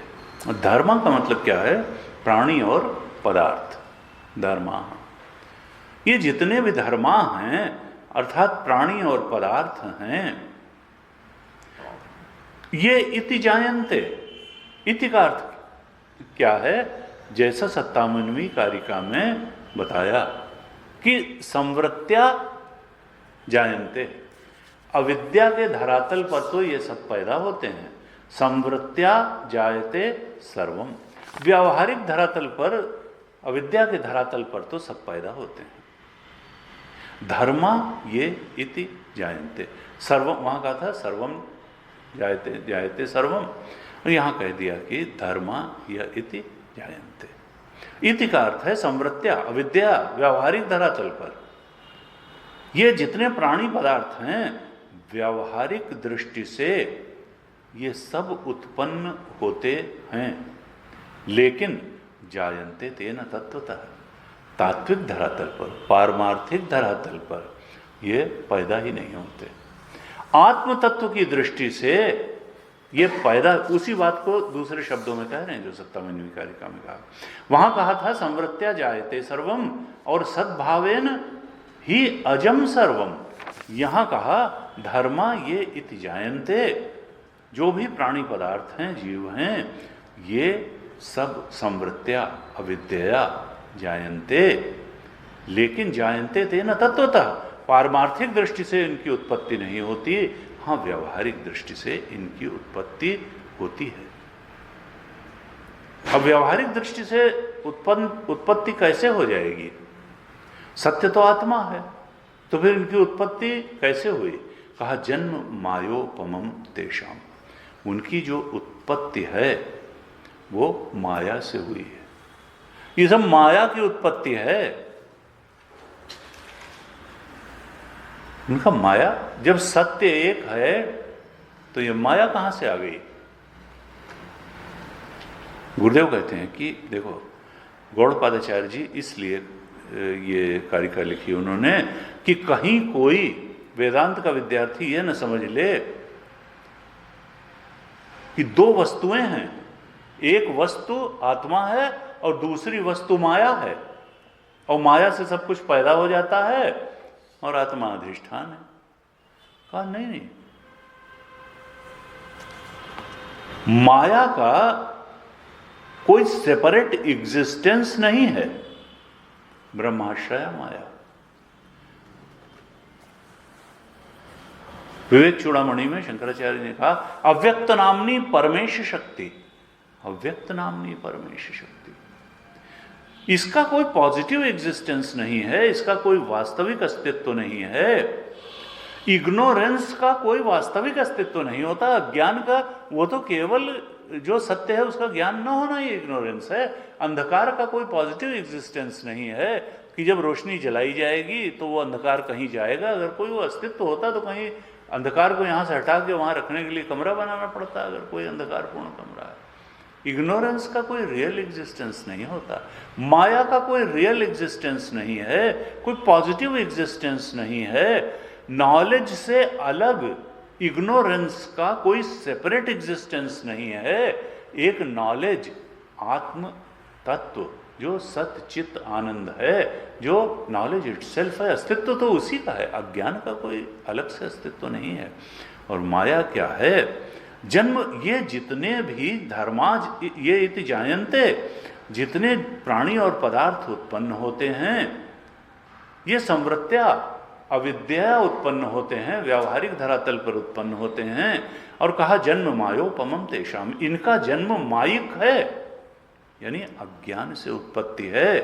धर्मा का मतलब क्या है? प्राणी और पदार्थ। धर्मा, ये जितने भी धर्मा हैं अर्थात प्राणी और पदार्थ हैं, ये इति जायन्ते। इति का अर्थ क्या है? जैसा 57वीं कारिका में बताया कि संवृत्त्या जायन्ते। अविद्या के धरातल पर तो ये सब पैदा होते हैं। संवृत्त्या जायते सर्वम। व्यावहारिक धरातल पर, अविद्या के धरातल पर तो सब पैदा होते हैं। धर्मा ये इति जायन्ते। सर्वम, वहां कहा था सर्वम जायते, जायते सर्वम, और यहां कह दिया कि धर्मा यह इति जायन्ते। इति का अर्थ है संवृत्त्या, अविद्या, व्यावहारिक धरातल पर ये जितने प्राणी पदार्थ हैं, व्यावहारिक दृष्टि से ये सब उत्पन्न होते हैं, लेकिन जायन्ते तेन तत्वतः, तात्विक धरातल पर, पारमार्थिक धरातल पर ये पैदा ही नहीं होते। आत्म तत्व की दृष्टि से ये पैदा, उसी बात को दूसरे शब्दों में कह रहे हैं जो 57वीं कारिका में कहा। वहां कहा था संवृत्त्या जायते सर्वम और सद्भावेन ही अजम सर्वम। यहां कहा धर्मा ये इति जायन्ते। जो भी प्राणी पदार्थ हैं, जीव हैं, ये सब संवृत्त्या, अविद्या जायन्ते, लेकिन जायन्ते तेन तत्वतः। पारमार्थिक दृष्टि से इनकी उत्पत्ति नहीं होती, हाँ व्यावहारिक दृष्टि से इनकी उत्पत्ति होती है। अब व्यावहारिक दृष्टि से उत्पत्ति कैसे हो जाएगी? सत्य तो आत्मा है, तो फिर इनकी उत्पत्ति कैसे हुई? कहा जन्म मायोपमं तेषाम। उनकी जो उत्पत्ति है वो माया से हुई है। ये सब माया की उत्पत्ति है। उनका माया, जब सत्य एक है तो ये माया कहां से आ गई? गुरुदेव कहते हैं कि देखो, गौड़पादाचार्य जी इसलिए ये कारिका लिखी उन्होंने कि कहीं कोई वेदांत का विद्यार्थी ये न समझ ले कि दो वस्तुएं हैं, एक वस्तु आत्मा है और दूसरी वस्तु माया है, और माया से सब कुछ पैदा हो जाता है और आत्मा अधिष्ठान है। कहा नहीं नहीं, माया का कोई सेपरेट एग्जिस्टेंस नहीं है। ब्रह्माश्रया माया। विवेक चूड़ामणि में शंकराचार्य ने कहा अव्यक्त नामनी परमेश शक्ति, अव्यक्त नामनी परमेश शक्ति। इसका कोई पॉजिटिव एग्जिस्टेंस नहीं है, इसका कोई वास्तविक अस्तित्व नहीं है। इग्नोरेंस का कोई वास्तविक अस्तित्व नहीं होता। अज्ञान का वो तो केवल जो सत्य है उसका ज्ञान न होना ही इग्नोरेंस है। अंधकार का कोई पॉजिटिव एग्जिस्टेंस नहीं है कि जब रोशनी जलाई जाएगी तो वो अंधकार कहीं जाएगा। अगर कोई वो अस्तित्व होता तो कहीं अंधकार को यहाँ से हटा के वहाँ रखने के लिए कमरा बनाना पड़ता, अगर कोई अंधकारपूर्ण कमरा है। इग्नोरेंस का कोई रियल एग्जिस्टेंस नहीं होता, माया का कोई रियल एग्जिस्टेंस नहीं है, कोई पॉजिटिव एग्जिस्टेंस नहीं है। नॉलेज से अलग इग्नोरेंस का कोई सेपरेट एग्जिस्टेंस नहीं है। एक नॉलेज आत्म तत्व जो सत चित आनंद है, जो नॉलेज इटसेल्फ है, अस्तित्व तो उसी का है। अज्ञान का कोई अलग से अस्तित्व नहीं है। और माया क्या है? जन्म, ये जितने भी धर्माज ये इति जायन्ते, जितने प्राणी और पदार्थ उत्पन्न होते हैं, ये संवृत्त्या अविद्या उत्पन्न होते हैं, व्यावहारिक धरातल पर उत्पन्न होते हैं। और कहा जन्म मायोपमम तेषाम, इनका जन्म मायिक है, यानी अज्ञान से उत्पत्ति है।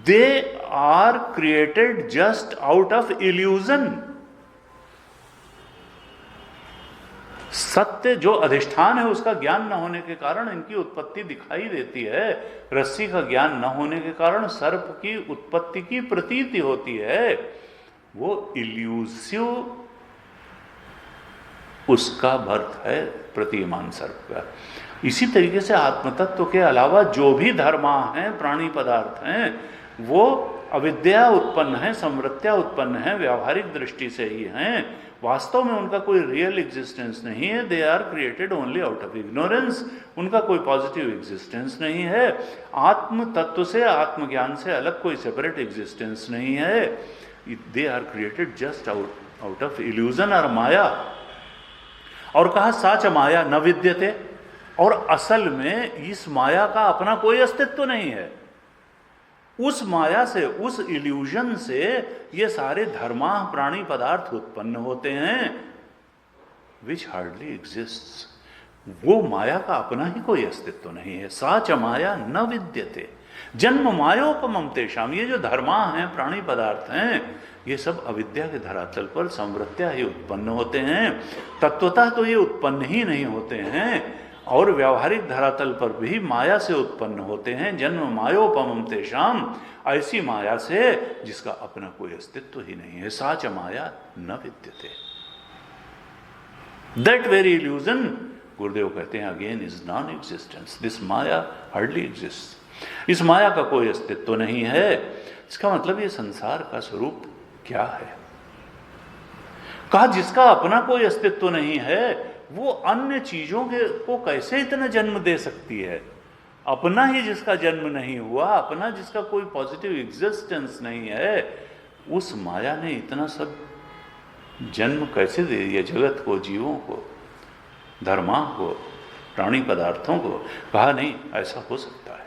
They are created just out of illusion. सत्य जो अधिष्ठान है उसका ज्ञान न होने के कारण इनकी उत्पत्ति दिखाई देती है। रस्सी का ज्ञान न होने के कारण सर्प की उत्पत्ति की प्रतीति होती है। वो इल्यूसिव उसका बर्थ है प्रतीयमान सर्प का। इसी तरीके से आत्मतत्व के अलावा जो भी धर्मा हैं, प्राणी पदार्थ हैं, वो अविद्या उत्पन्न है, संवृत्त्या उत्पन्न है, व्यावहारिक दृष्टि से ही हैं। वास्तव में उनका कोई रियल एग्जिस्टेंस नहीं है। They are created only out of ignorance. उनका कोई पॉजिटिव एग्जिस्टेंस नहीं है। आत्म तत्व से, आत्मज्ञान से अलग कोई सेपरेट एग्जिस्टेंस नहीं है। They are created just out of illusion और माया। और कहा साच माया न विद्यते, और असल में इस माया का अपना कोई अस्तित्व नहीं है। उस माया से, उस इल्यूजन से ये सारे धर्मा प्राणी पदार्थ उत्पन्न होते हैं, विच हार्डली एग्जिस्ट्स। वो माया का अपना ही कोई अस्तित्व नहीं है। साच माया न विद्यते जन्म मायोपमम तेषाम। ये जो धर्मा हैं, प्राणी पदार्थ हैं, ये सब अविद्या के धरातल पर संवृत्त्या ही उत्पन्न होते हैं। तत्वतः तो ये उत्पन्न ही नहीं होते हैं, और व्यावहारिक धरातल पर भी माया से उत्पन्न होते हैं। जन्म मायोपमम तेषाम, ऐसी माया से जिसका अपना कोई अस्तित्व ही नहीं है। साच माया न विद्यते। दैट वेरी इल्यूजन, गुरुदेव कहते हैं, again is non existence. This Maya hardly exist. इस माया का कोई अस्तित्व नहीं है। इसका मतलब ये संसार का स्वरूप क्या है? कहा जिसका अपना कोई अस्तित्व नहीं है, वो अन्य चीजों को कैसे इतना जन्म दे सकती है? अपना ही जिसका जन्म नहीं हुआ, अपना जिसका कोई पॉजिटिव एग्जिस्टेंस नहीं है, उस माया ने इतना सब जन्म कैसे दे दिया जगत को, जीवों को, धर्मा को, प्राणी पदार्थों को? कहा नहीं, ऐसा हो सकता है।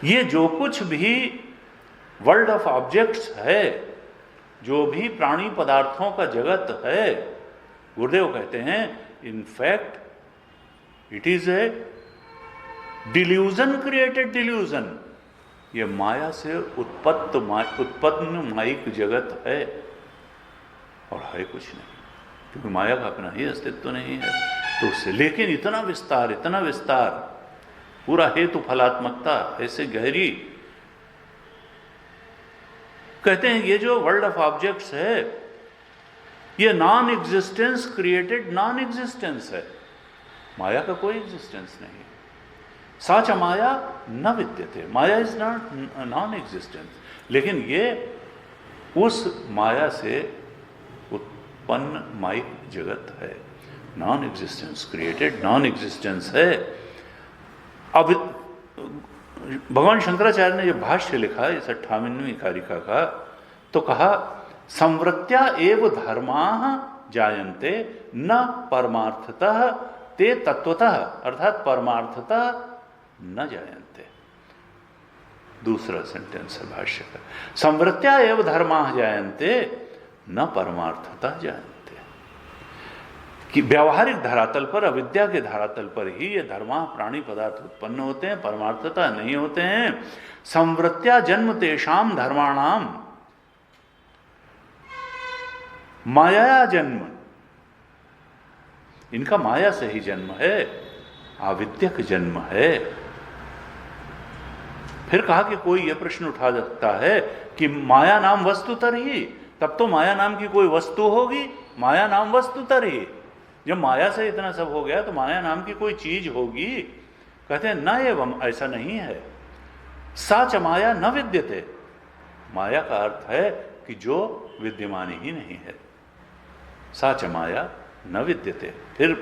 ये जो कुछ भी वर्ल्ड ऑफ ऑब्जेक्ट्स है, जो भी प्राणी पदार्थों का जगत है, गुरुदेव कहते हैं in fact it is a delusion created delusion। ये माया से उत्पन्न माइक जगत है, और है कुछ नहीं, क्योंकि माया का अपना ही अस्तित्व नहीं है। तो उससे लेकिन इतना विस्तार, पूरा हेतु फलात्मकता ऐसे गहरी। कहते हैं ये जो वर्ल्ड ऑफ ऑब्जेक्ट्स है, ये non existence created non existence है। माया का कोई एग्जिस्टेंस नहीं। साच माया न विद्यते, माया इज नॉट नॉन एग्जिस्टेंस। लेकिन ये उस माया से उत्पन्न माइक जगत है। Non existence created non existence है। अब भगवान शंकराचार्य ने जो भाष्य लिखा इस 58वीं कारिका का, तो कहा संवृत्त्या एव धर्माः जायन्ते न परमार्थतः ते तत्वतः, अर्थात परमार्थतः न जायन्ते। दूसरा सेंटेंस है भाष्य का, संवृत्त्या एव धर्माः जायन्ते न परमार्थतः जायन्ते। कि व्यावहारिक धरातल पर, अविद्या के धरातल पर ही ये धर्मा प्राणी पदार्थ उत्पन्न होते हैं, परमार्थतः नहीं होते हैं। संवृत्त्या जन्म तेषाम धर्माणाम, माया जन्म, इनका माया से ही जन्म है, आविद्यक जन्म है। फिर कहा कि कोई यह प्रश्न उठा सकता है कि माया नाम वस्तुतर ही, तब तो माया नाम की कोई वस्तु होगी, माया नाम वस्तुतर ही। जब माया से इतना सब हो गया तो माया नाम की कोई चीज होगी। कहते हैं न एवं, ऐसा नहीं है। सा च माया न विद्यते, माया का अर्थ है कि जो विद्यमान ही नहीं है। सा च माया न विद्यते। फिर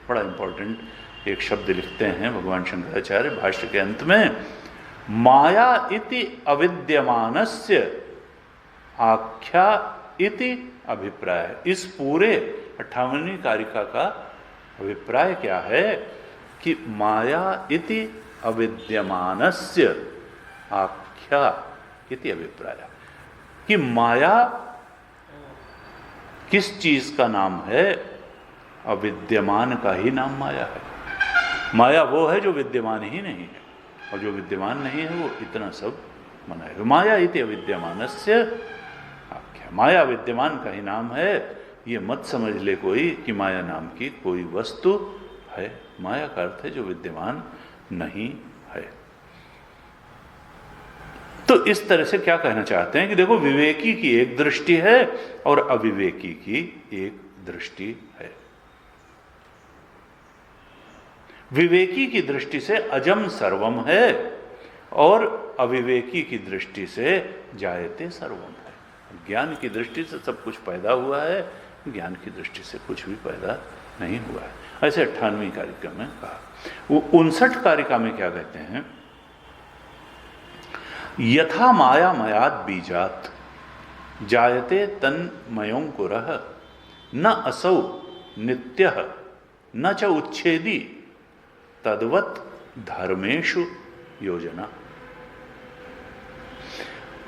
बड़ा इंपॉर्टेंट एक शब्द लिखते हैं भगवान शंकराचार्य भाष्य के अंत में, माया इति अविद्यमानस्य आख्या इति अभिप्राय। इस पूरे 58वीं कारिका का अभिप्राय क्या है कि माया इति अविद्यमानस्य आख्या इति अभिप्राय, कि माया किस चीज का नाम है? अविद्यमान का ही नाम माया है। माया वो है जो विद्यमान ही नहीं है, और जो विद्यमान नहीं है वो इतना सब मना है। माया इति अविद्यमानस्य आख्या, माया विद्यमान का ही नाम है। ये मत समझ ले कोई कि माया नाम की कोई वस्तु है। माया का अर्थ है जो विद्यमान नहीं है। तो इस तरह से क्या कहना चाहते हैं कि देखो, विवेकी की एक दृष्टि है और अविवेकी की एक दृष्टि है। विवेकी की दृष्टि से अजम सर्वम है और अविवेकी की दृष्टि से जायते सर्वम है। ज्ञान की दृष्टि से सब कुछ पैदा हुआ है, ज्ञान की दृष्टि से कुछ भी पैदा नहीं हुआ है। ऐसे 58वीं कारिका में कहा। वो 59 कारिका में क्या कहते हैं, यथा माया मयाद बीजात जायते तन्मयोंकुरः न असौ नित्यः न च उच्छेदी तद्वत् धर्मेषु योजना।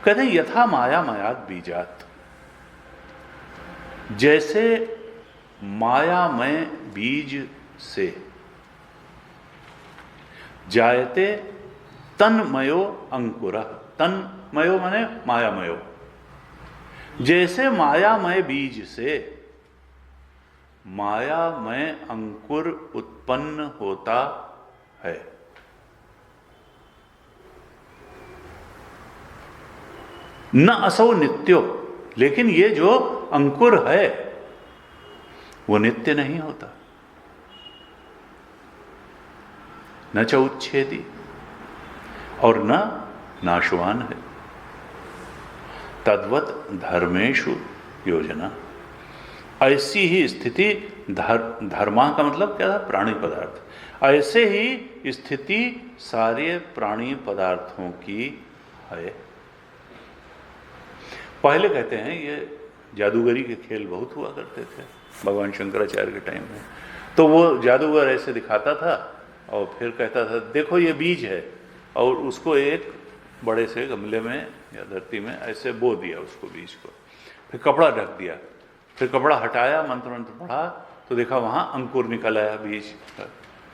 कहते हैं यथा माया मयाद बीजात, जैसे मायामय बीज से जायते तन्मयो अंकुरः, तन्मयो माने मायामयो, जैसे मायामय बीज से मायामय अंकुर उत्पन्न होता है। न असौ नित्यो, लेकिन ये जो अंकुर है वो नित्य नहीं होता। न च उच्छेदी, और न नाशवान है। तद्वत धर्मेषु योजना, ऐसी ही स्थिति धर्मा का मतलब क्या था? प्राणी पदार्थ। ऐसे ही स्थिति सारे प्राणी पदार्थों की है। पहले कहते हैं ये जादूगरी के खेल बहुत हुआ करते थे भगवान शंकराचार्य के टाइम में। तो वो जादूगर ऐसे दिखाता था और फिर कहता था देखो ये बीज है, और उसको एक बड़े से गमले में या धरती में ऐसे बो दिया उसको, बीज को, फिर कपड़ा ढक दिया, फिर कपड़ा हटाया, मंत्र मंत्र पढ़ा तो देखा वहाँ अंकुर निकल आया बीज।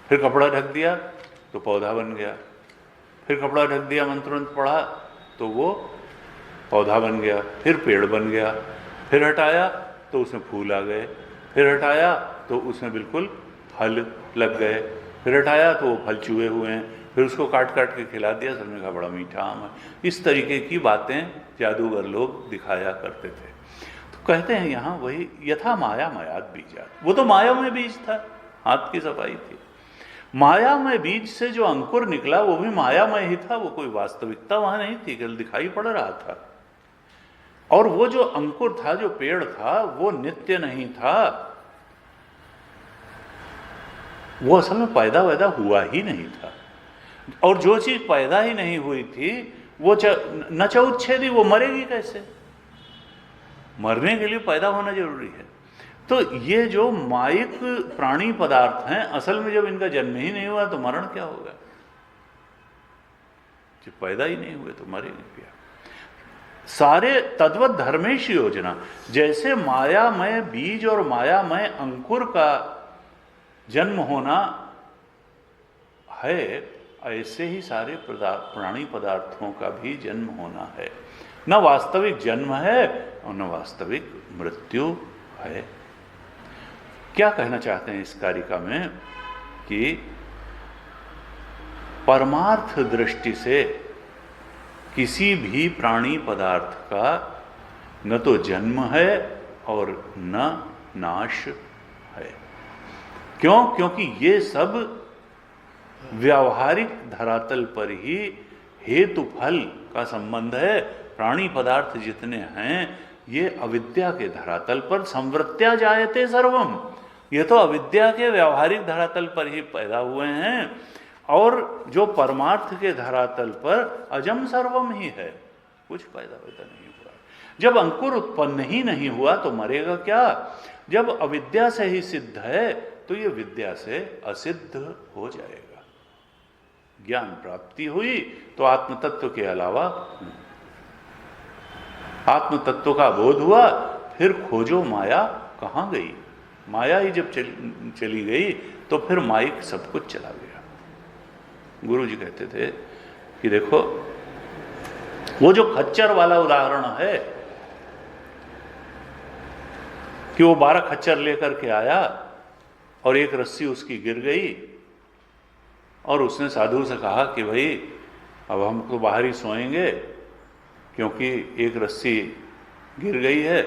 फिर कपड़ा ढक दिया तो पौधा बन गया, फिर कपड़ा ढक दिया, मंत्र मंत्र पढ़ा तो वो पौधा बन गया, फिर पेड़ बन गया, फिर हटाया तो उसमें फूल आ गए, फिर हटाया तो उसमें बिल्कुल फल लग गए, फिर हटाया तो वो फल चूहे हुए हैं, फिर उसको काट काट के खिला दिया, सबने कहा बड़ा मीठा आम है। इस तरीके की बातें जादूगर लोग दिखाया करते थे। तो कहते हैं यहाँ वही यथा माया मयाद बीजात, वो तो माया में बीज था, हाथ की सफाई थी। माया में बीज से जो अंकुर निकला वो भी मायामय ही था, वो कोई वास्तविकता वहां नहीं थी, केवल दिखाई पड़ रहा था। और वो जो अंकुर था, जो पेड़ था, वो नित्य नहीं था, वो असल में पैदा वैदा हुआ ही नहीं था। और जो चीज पैदा ही नहीं हुई थी वो न च उच्छेदी, वो मरेगी कैसे? मरने के लिए पैदा होना जरूरी है। तो ये जो माइक प्राणी पदार्थ हैं, असल में जब इनका जन्म ही नहीं हुआ तो मरण क्या होगा? जब पैदा ही नहीं हुए तो मरेंगे क्या? सारे तद्वत धर्मेश योजना, जैसे मायामय बीज और मायामय अंकुर का जन्म होना है, ऐसे ही सारे प्राणी पदार्थों का भी जन्म होना है। न वास्तविक जन्म है और न वास्तविक मृत्यु है। क्या कहना चाहते हैं इस कारिका में कि परमार्थ दृष्टि से किसी भी प्राणी पदार्थ का न तो जन्म है और न नाश है। क्यों? क्योंकि ये सब व्यावहारिक धरातल पर ही हेतु फल का संबंध है। प्राणी पदार्थ जितने हैं ये अविद्या के धरातल पर संवृत्त्या जायते सर्वम, ये तो अविद्या के व्यावहारिक धरातल पर ही पैदा हुए हैं, और जो परमार्थ के धरातल पर अजम सर्वम ही है, कुछ पैदा नहीं हुआ। जब अंकुर उत्पन्न ही नहीं हुआ तो मरेगा क्या? जब अविद्या से ही सिद्ध है तो ये विद्या से असिद्ध हो जाएगा। ज्ञान प्राप्ति हुई तो आत्म तत्व के अलावा आत्म तत्व का बोध हुआ, फिर खोजो माया कहाँ गई। माया ही जब चली गई तो फिर माइक सब कुछ चला गया। गुरु जी कहते थे कि देखो वो जो खच्चर वाला उदाहरण है कि वो 12 खच्चर लेकर के आया और एक रस्सी उसकी गिर गई और उसने साधु से कहा कि भाई अब हम तो बाहर ही सोएंगे क्योंकि एक रस्सी गिर गई है,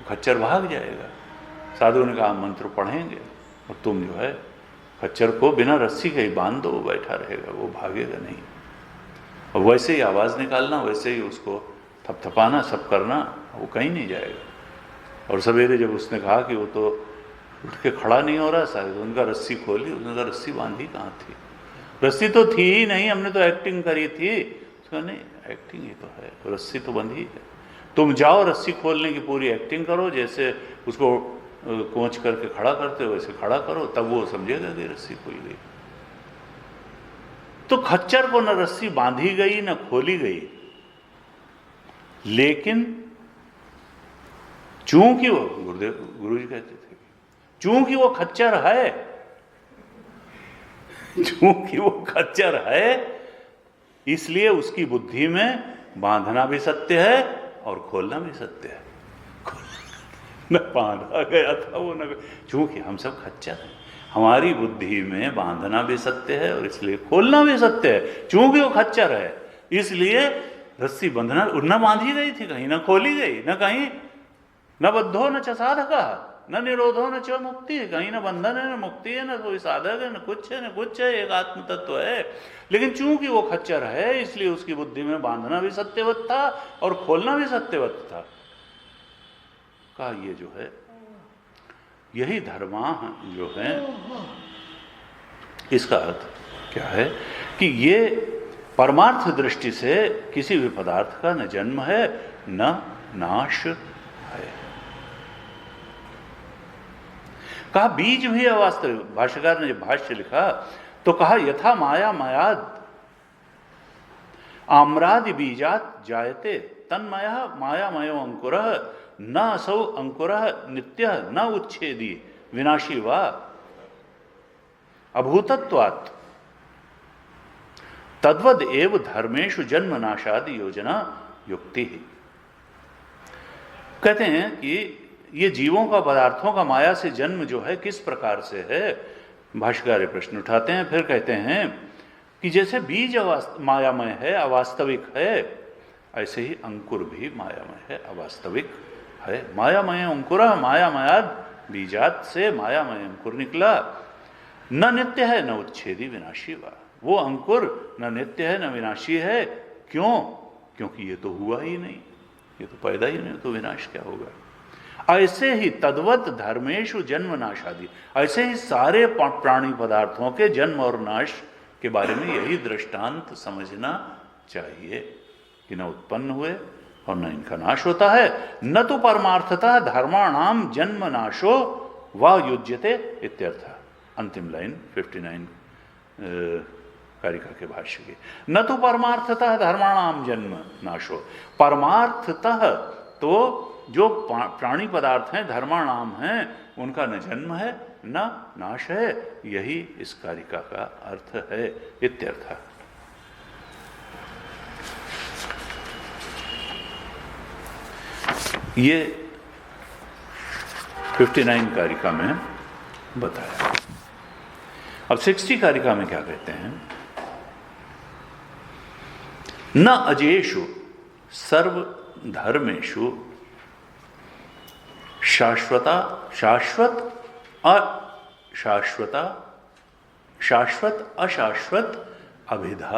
खच्चर भाग जाएगा। साधु ने कहा मंत्र पढ़ेंगे और तुम जो है खच्चर को बिना रस्सी के ही बांध दो, वो बैठा रहेगा, वो भागेगा नहीं। और वैसे ही आवाज़ निकालना, वैसे ही उसको थपथपाना, सब करना, वो कहीं नहीं जाएगा। और सवेरे जब उसने कहा कि वो तो उठ के खड़ा नहीं हो रहा, शायद उनका रस्सी खोली, उसने कहा रस्सी बांधी कहाँ थी? रस्सी तो थी ही नहीं, हमने तो एक्टिंग करी थी। उसका नहीं, एक्टिंग ही तो है, रस्सी तो बंधी है। तुम जाओ रस्सी खोलने की पूरी एक्टिंग करो, जैसे उसको कोंच करके खड़ा करते हो वैसे खड़ा करो, तब वो समझेगा कि रस्सी खुल गई। तो खच्चर को न रस्सी बांधी गई न खोली गई, लेकिन चूंकि वो गुरु जी कहते थे चूंकि वो खच्चर है, चूंकि वो खच्चर है, इसलिए उसकी बुद्धि में बांधना भी सत्य है और खोलना भी सत्य है। न बांधा गया था वो, न चूंकि हम सब खच्चर हैं, हमारी बुद्धि में बांधना भी सत्य है और इसलिए खोलना भी सत्य है। चूंकि वो खच्चर है इसलिए रस्सी बंधना न बांधी गई थी कहीं, न खोली गई, न कहीं न बद्धो न च साधक न निरोधो न च मुक्ति, कहीं न बंधन है न मुक्ति है, न कोई साधक है, न कुछ है न कुछ है, एक आत्म तत्व है। लेकिन चूंकि वो खच्चर है इसलिए उसकी बुद्धि में बांधना भी सत्यवत था और खोलना भी सत्यवत था। का ये जो है, यही धर्मा जो है, इसका अर्थ क्या है कि ये परमार्थ दृष्टि से किसी भी पदार्थ का न जन्म है न नाश है। कहा बीज भी अवास्तविक। भाष्यकार ने जब भाष्य लिखा तो कहा यथा माया मायाद आम्रादि बीजात जायते तन्मयः मायामयो अंकुरः न असौ अंकुरः नित्यः न उच्छेदी विनाशी वा अभूतत्वात् तद्वद एव धर्मेषु जन्म नाशादि योजना युक्ति ही। कहते हैं कि ये जीवों का, पदार्थों का माया से जन्म जो है किस प्रकार से है। भाष्यकार प्रश्न उठाते हैं, फिर कहते हैं कि जैसे बीज मायामय है, अवास्तविक है, ऐसे ही अंकुर भी मायामय है, अवास्तविक है। मायामय अंकुर मायामयाद बीजात से मायामय अंकुर निकला। न नित्य है न उच्छेदी विनाशी वा, वो अंकुर न नित्य है न विनाशी है। क्यों? क्योंकि ये तो हुआ ही नहीं, ये तो पैदा ही नहीं, तो विनाश क्या होगा। ऐसे ही तद्वत धर्मेशु जन्म नाशादि, ऐसे ही सारे प्राणी पदार्थों के जन्म और नाश के बारे में यही दृष्टांत समझना चाहिए कि न उत्पन्न हुए और न इनका नाश होता है। न तो परमार्थतः धर्माणाम जन्म नाशो व युज्यते इत्यर्थ। अंतिम लाइन 59 कारिका के भाष्य की। न तो परमार्थतः धर्माणाम जन्म नाशो, परमार्थतः तो जो प्राणी पदार्थ हैं, धर्माणाम हैं, उनका न जन्म है न नाश है। यही इस कारिका का अर्थ है इत्यर्थ। ये 59 कारिका में बताया। अब 60 कारिका में क्या कहते हैं? न अजेषु सर्वधर्मेषु शाश्वत अशाश्वत अभिधा।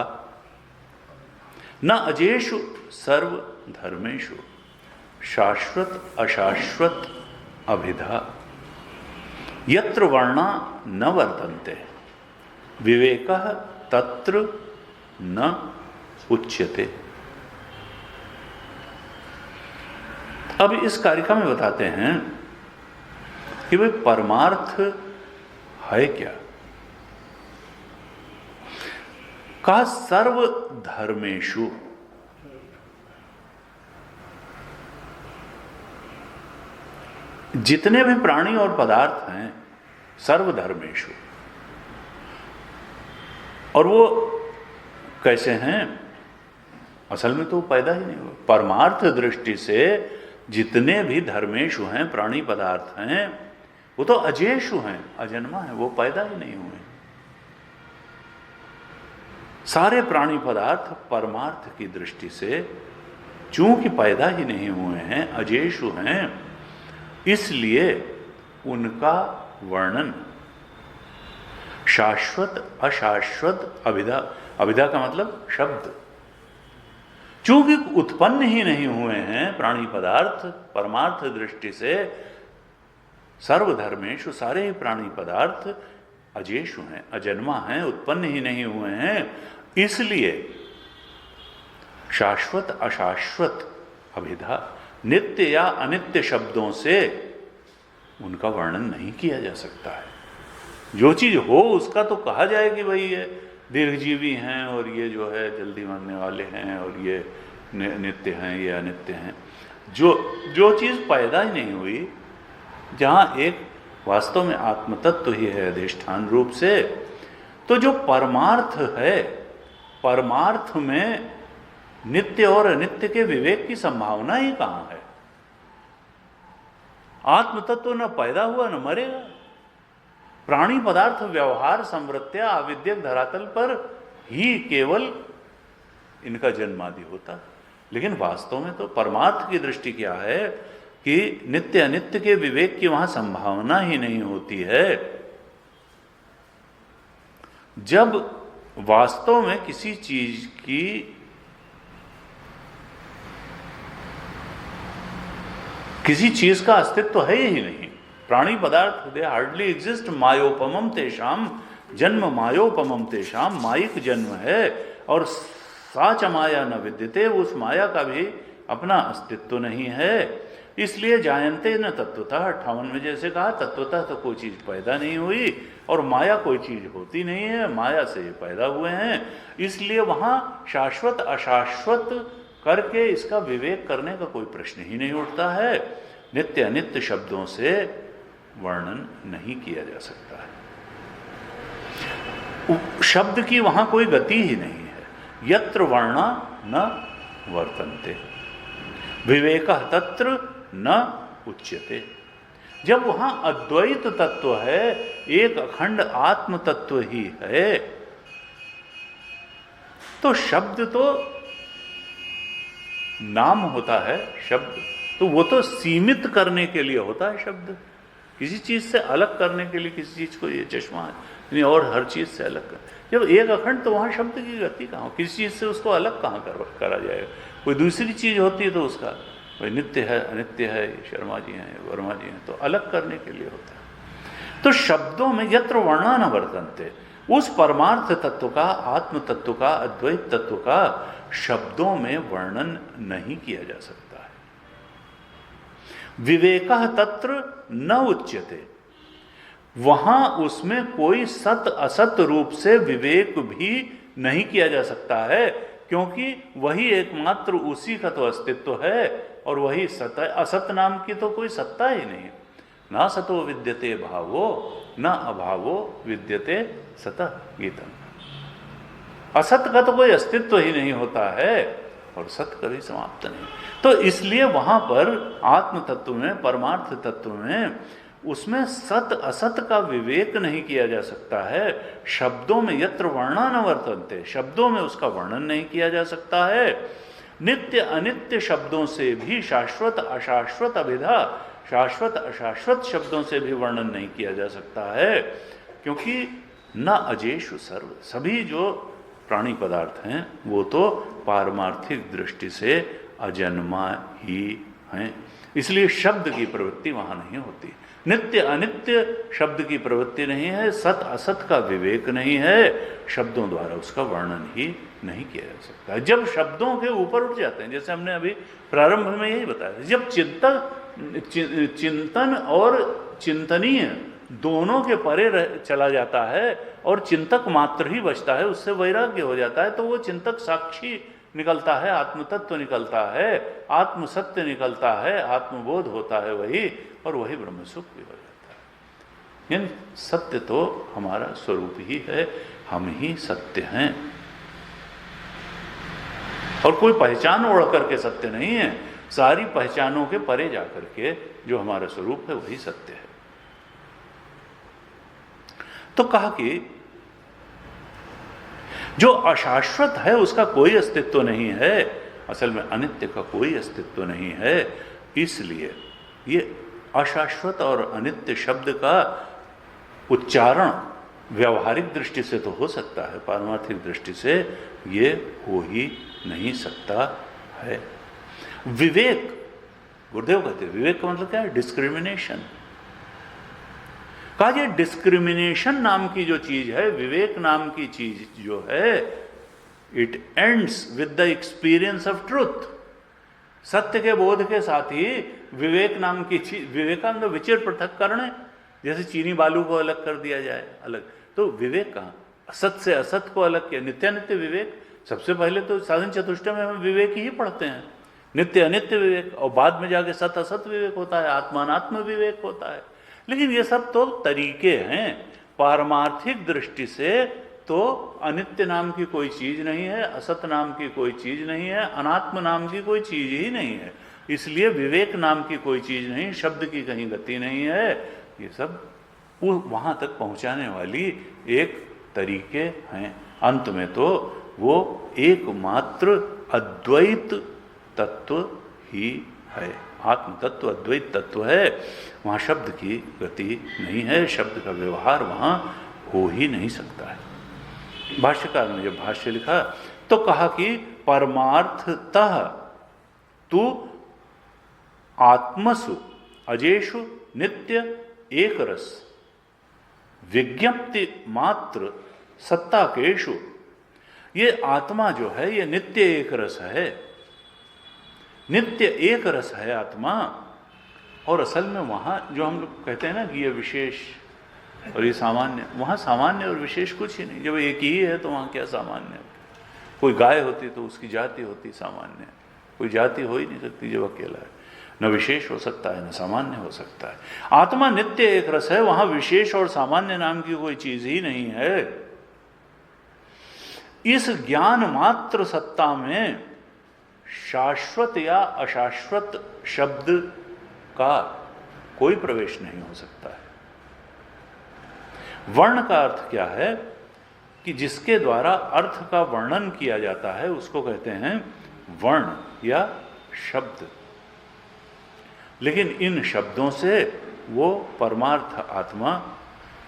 न अजेषु सर्वधर्मेषु शाश्वत अशाश्वत अभिधा यत्र वर्णा न वर्तन्ते विवेकः तत्र न उच्यते। अब इस कारिका में बताते हैं कि भाई परमार्थ है क्या? कहा सर्वधर्मेषु, जितने भी प्राणी और पदार्थ हैं सर्वधर्मेषु। और वो कैसे हैं? असल में तो पैदा ही नहीं हुआ। परमार्थ दृष्टि से जितने भी धर्मेषु हैं, प्राणी पदार्थ हैं, वो तो अजेषु हैं, अजन्मा है, वो पैदा ही नहीं हुए। सारे प्राणी पदार्थ परमार्थ की दृष्टि से चूंकि पैदा ही नहीं हुए हैं, अजेषु हैं, इसलिए उनका वर्णन शाश्वत अशाश्वत अभिधा, अभिधा का मतलब शब्द, चूंकि उत्पन्न ही नहीं हुए हैं प्राणी पदार्थ परमार्थ दृष्टि से, सर्वधर्मेषु सारे ही प्राणी पदार्थ अजेषु हैं, अजन्मा हैं, उत्पन्न ही नहीं हुए हैं, इसलिए शाश्वत अशाश्वत अभिधा, नित्य या अनित्य शब्दों से उनका वर्णन नहीं किया जा सकता है। जो चीज हो उसका तो कहा जाए कि भाई ये दीर्घजीवी हैं और ये जो है जल्दी मरने वाले हैं और ये नित्य हैं, ये अनित्य हैं। जो चीज पैदा ही नहीं हुई, जहां एक वास्तव में आत्मतत्व ही है अधिष्ठान रूप से, तो जो परमार्थ है, परमार्थ में नित्य और अनित्य के विवेक की संभावना ही कहां है? आत्मतत्व न पैदा हुआ न मरेगा। प्राणी पदार्थ व्यवहार संवृत्या अविद्यक धरातल पर ही केवल इनका जन्मादि होता, लेकिन वास्तव में तो परमार्थ की दृष्टि क्या है कि नित्य अनित्य के विवेक की वहां संभावना ही नहीं होती है। जब वास्तव में किसी चीज की किसी चीज का अस्तित्व है ही नहीं, प्राणी पदार्थ दे हार्डली एग्जिस्ट, मायोपमम तेषाम जन्म मायोपमम तेषाम, मायिक जन्म है और साच माया न विद्यते, उस माया का भी अपना अस्तित्व नहीं है। इसलिए जायन्ते न तत्वतः, 58 में जैसे कहा, तत्वतः तो कोई चीज पैदा नहीं हुई और माया कोई चीज होती नहीं है, माया से पैदा हुए हैं। इसलिए वहां शाश्वत अशाश्वत करके इसका विवेक करने का कोई प्रश्न ही नहीं उठता है। नित्य अनित्य शब्दों से वर्णन नहीं किया जा सकता है, शब्द की वहां कोई गति ही नहीं है। यत्र वर्णा न वर्तन्ते विवेकः तत्र न उच्यते। जब वहां अद्वैत तत्व है, एक अखंड आत्म तत्व ही है, तो शब्द तो नाम होता है। शब्द तो वो तो सीमित करने के लिए होता है शब्द, किसी चीज से अलग करने के लिए, किसी चीज को ये चश्मा है और हर चीज से अलग कर। जब एक अखंड, तो वहां शब्द की गति कहाँ, किसी चीज से उसको अलग कहाँ करा जाएगा? कोई दूसरी चीज होती है तो उसका कोई नित्य है अनित्य है, शर्मा जी हैं वर्मा जी हैं, तो अलग करने के लिए होता है। तो शब्दों में यत्र वर्णा न वर्तन्ते, उस परमार्थ तत्व का, आत्म तत्व का, अद्वैत तत्व का शब्दों में वर्णन नहीं किया जा सकता है। विवेकः तत्र न उच्यते, वहां उसमें कोई सत असत रूप से विवेक भी नहीं किया जा सकता है, क्योंकि वही एकमात्र उसी का तो अस्तित्व है और वही सत है। असत नाम की तो कोई सत्ता ही नहीं। ना सतो विद्यते भावो न अभावो विद्यते सतः गीतम। असत का तो कोई अस्तित्व ही नहीं होता है और सत कभी समाप्त नहीं। तो इसलिए वहां पर आत्म तत्व में, परमार्थ तत्व में उसमें सत असत का विवेक नहीं किया जा सकता है। शब्दों में यत्र वर्णा न वर्तन्ते, शब्दों में उसका वर्णन नहीं किया जा सकता है। नित्य अनित्य शब्दों से भी शाश्वत अशाश्वत अभिधा, शाश्वत अशाश्वत शब्दों से भी वर्णन नहीं किया जा सकता है, क्योंकि न अजेषु सर्व, सभी जो प्राणी पदार्थ हैं वो तो पारमार्थिक दृष्टि से अजन्मा ही हैं, इसलिए शब्द की प्रवृत्ति वहां नहीं होती। नित्य अनित्य शब्द की प्रवृत्ति नहीं है, सत असत का विवेक नहीं है, शब्दों द्वारा उसका वर्णन ही नहीं किया जा सकता। जब शब्दों के ऊपर उठ जाते हैं, जैसे हमने अभी प्रारंभ में यही बताया, जब चिंतन और चिंतनीय दोनों के परे चला जाता है और चिंतक मात्र ही बचता है, उससे वैराग्य हो जाता है, तो वो चिंतक साक्षी निकलता है, आत्मतत्व निकलता है, आत्म सत्य निकलता है, आत्मबोध होता है वही, और वही ब्रह्म सुख भी हो जाता है। यानी सत्य तो हमारा स्वरूप ही है, हम ही सत्य हैं, और कोई पहचान ओढ़ करके सत्य नहीं है, सारी पहचानों के परे जाकर के जो हमारा स्वरूप है वही सत्य है। तो कहा कि जो अशाश्वत है उसका कोई अस्तित्व नहीं है, असल में अनित्य का कोई अस्तित्व नहीं है, इसलिए ये अशाश्वत और अनित्य शब्द का उच्चारण व्यवहारिक दृष्टि से तो हो सकता है, पारमार्थिक दृष्टि से ये हो ही नहीं सकता है। विवेक, गुरुदेव कहते हैं विवेक का मतलब क्या है? डिस्क्रिमिनेशन। कहा ये डिस्क्रिमिनेशन नाम की जो चीज है, विवेक नाम की चीज जो है, it ends with the experience of truth. सत्य के बोध के साथ ही विवेक नाम की चीज, विवेकानंद विचिर पृथक्करण है, जैसे चीनी बालू को अलग कर दिया जाए अलग, तो विवेक कहाँ? असत से असत को अलग किया, नित्यानित्य विवेक। सबसे पहले तो साधन चतुष्टय में हम विवेक ही पढ़ते हैं, नित्य अनित्य विवेक, और बाद में जाके सत असत विवेक होता है, आत्मानात्म विवेक होता है। लेकिन ये सब तो तरीके हैं, पारमार्थिक दृष्टि से तो अनित्य नाम की कोई चीज नहीं है, असत नाम की कोई चीज नहीं है, अनात्म नाम की कोई चीज ही नहीं है, इसलिए विवेक नाम की कोई चीज नहीं, शब्द की कहीं गति नहीं है। ये सब वहां तक पहुंचाने वाली एक तरीके हैं। अंत में तो वो एकमात्र अद्वैत तत्व ही है, आत्म तत्व अद्वैत तत्व है, वहाँ शब्द की गति नहीं है, शब्द का व्यवहार वहाँ हो ही नहीं सकता है। भाष्यकार ने जब भाष्य लिखा तो कहा कि परमार्थतः तु आत्मसु अजेषु नित्य एक रस विज्ञप्ति मात्र सत्ताकेषु, ये आत्मा जो है ये नित्य एक रस है, नित्य एक रस है आत्मा। और असल में वहाँ जो हम लोग कहते हैं ना कि ये विशेष और ये सामान्य, वहाँ सामान्य और विशेष कुछ ही नहीं। जब एक ही है तो वहाँ क्या सामान्य? कोई गाय होती तो उसकी जाति होती सामान्य, कोई जाति हो ही नहीं सकती जब अकेला है, न विशेष हो सकता है न सामान्य हो सकता है। आत्मा नित्य एक रस है, वहाँ विशेष और सामान्य नाम की कोई चीज ही नहीं है। इस ज्ञान मात्र सत्ता में शाश्वत या अशाश्वत शब्द का कोई प्रवेश नहीं हो सकता है। वर्ण का अर्थ क्या है? कि जिसके द्वारा अर्थ का वर्णन किया जाता है उसको कहते हैं वर्ण या शब्द। लेकिन इन शब्दों से वो परमार्थ आत्मा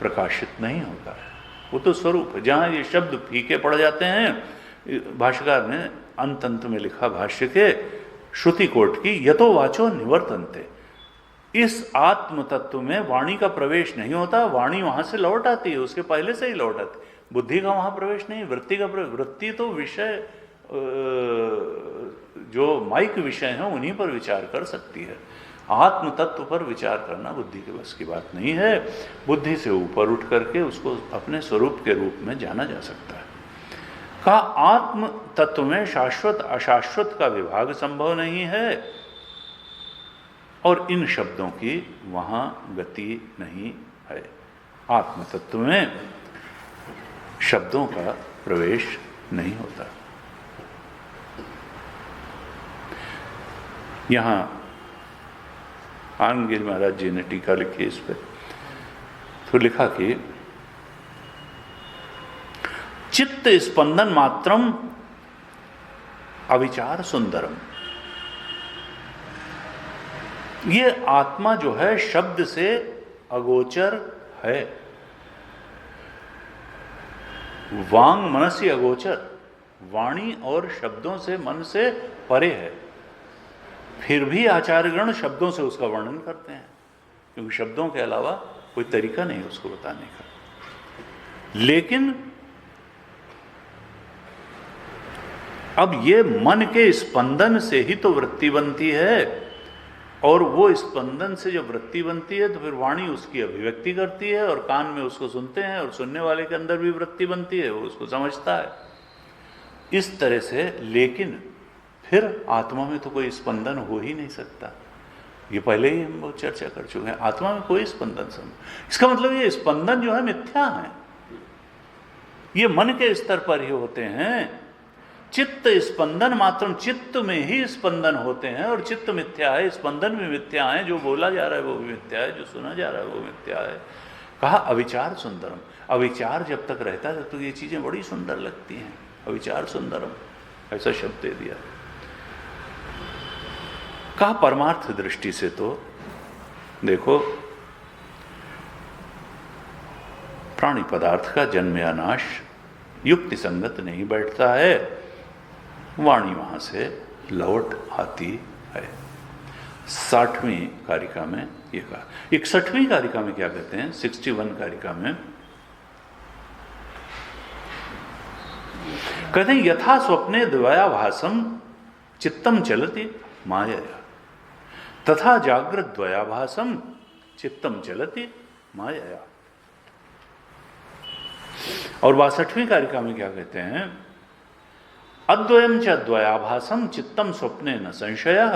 प्रकाशित नहीं होता है, वो तो स्वरूप है। जहाँ ये शब्द फीके पड़ जाते हैं, भाष्यकार ने अंत में लिखा भाष्य के श्रुति कोट की, यतो वाचो निवर्तन्ते, इस आत्म तत्व में वाणी का प्रवेश नहीं होता, वाणी वहां से लौट आती है, उसके पहले से ही लौट आती, बुद्धि का वहां प्रवेश नहीं, वृत्ति का प्रवेश। वृत्ति तो विषय जो माइक विषय हैं उन्हीं पर विचार कर सकती है, आत्म तत्व पर विचार करना बुद्धि के बस की बात नहीं है। बुद्धि से ऊपर उठ करके उसको अपने स्वरूप के रूप में जाना जा सकता है। का आत्म तत्व में शाश्वत अशाश्वत का विभाग संभव नहीं है, और इन शब्दों की वहां गति नहीं है। आत्म तत्व में शब्दों का प्रवेश नहीं होता। यहां आनंद गिरी महाराज जी ने टीका लिखी इस पर। तो लिखा कि चित्त स्पंदन मात्रम अविचार सुंदरम। ये आत्मा जो है शब्द से अगोचर है, वांग मनसी अगोचर, वाणी और शब्दों से मन से परे है। फिर भी आचार्यगण शब्दों से उसका वर्णन करते हैं, क्योंकि शब्दों के अलावा कोई तरीका नहीं उसको बताने का। लेकिन अब ये मन के स्पंदन से ही तो वृत्ति बनती है, और वो स्पंदन से जब वृत्ति बनती है तो फिर वाणी उसकी अभिव्यक्ति करती है, और कान में उसको सुनते हैं, और सुनने वाले के अंदर भी वृत्ति बनती है, वो उसको समझता है इस तरह से। लेकिन फिर आत्मा में तो कोई स्पंदन हो ही नहीं सकता। ये पहले ही हम बहुत चर्चा कर चुके हैं, आत्मा में कोई स्पंदन इसका मतलब ये स्पंदन जो है मिथ्या है, ये मन के स्तर पर ही होते हैं। चित्त स्पंदन मात्र, चित्त में ही स्पंदन होते हैं, और चित्त मिथ्या है, स्पंदन भी मिथ्या है, जो बोला जा रहा है वो भी मिथ्या है, जो सुना जा रहा है वो मिथ्या है। कहा अविचार सुंदरम, अविचार जब तक रहता है तब तक ये चीजें बड़ी सुंदर लगती हैं। अविचार सुंदरम ऐसा शब्द दे दिया। कहा परमार्थ दृष्टि से तो देखो, प्राणी पदार्थ का जन्म या नाश युक्ति संगत नहीं बैठता है, वाणी वहां से लौट आती है। 60वीं कारिका में ये कहा। 61वीं कारिका में क्या कहते हैं? 61 कारिका में कहते हैं यथा स्वप्ने द्वयाभासम चित्तम चलति मायया तथा जागृत द्वयाभासम चित्तम चलति मायया। और 62वीं कारिका में क्या कहते हैं? अद्वयम च द्वयाभासम चित्तम स्वप्ने न संशयः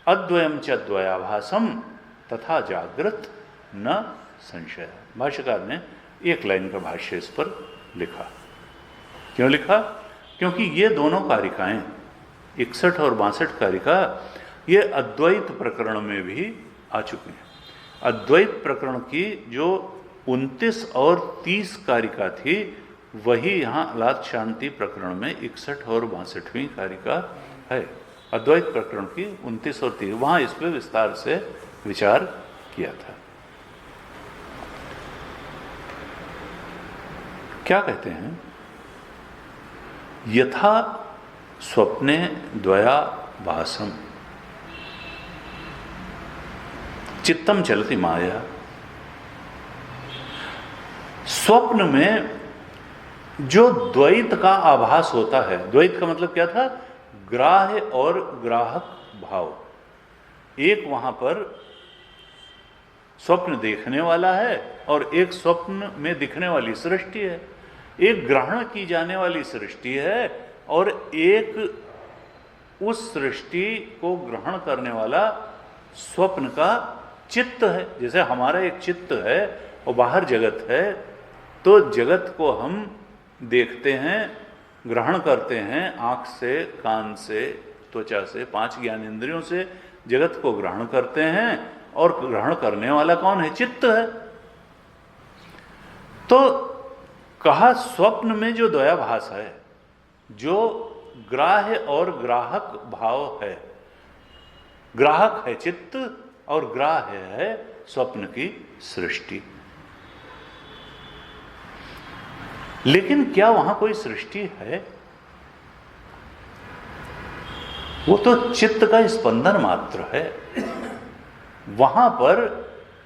अद्वयम च द्वयाभासम तथा जागृत न संशय। भाष्यकार ने एक लाइन का भाष्य इस पर लिखा। क्यों लिखा? क्योंकि ये दोनों कारिकाएं 61 और 62 कारिका ये अद्वैत प्रकरण में भी आ चुकी हैं। अद्वैत प्रकरण की जो 29 और 30 कारिका थी वही यहाँ अलाद शांति प्रकरण में 61 और 62वीं कारिका है। अद्वैत प्रकरण की 29 और 30 वहां इस पर विस्तार से विचार किया था। क्या कहते हैं? यथा स्वप्ने द्वया भासम चित्तम चलति माया। स्वप्न में जो द्वैत का आभास होता है, द्वैत का मतलब क्या था? ग्राह्य और ग्राहक भाव। एक वहां पर स्वप्न देखने वाला है और एक स्वप्न में दिखने वाली सृष्टि है। एक ग्रहण की जाने वाली सृष्टि है और एक उस सृष्टि को ग्रहण करने वाला स्वप्न का चित्त है। जैसे हमारा एक चित्त है और बाहर जगत है, तो जगत को हम देखते हैं, ग्रहण करते हैं, आंख से, कान से, त्वचा से, 5 ज्ञानेंद्रियों से जगत को ग्रहण करते हैं, और ग्रहण करने वाला कौन है? चित्त है। तो कहा स्वप्न में जो द्वयाभास है, जो ग्राह्य और ग्राहक भाव है, ग्राहक है चित्त और ग्राह्य है स्वप्न की सृष्टि। लेकिन क्या वहां कोई सृष्टि है? वो तो चित्त का स्पंदन मात्र है। वहां पर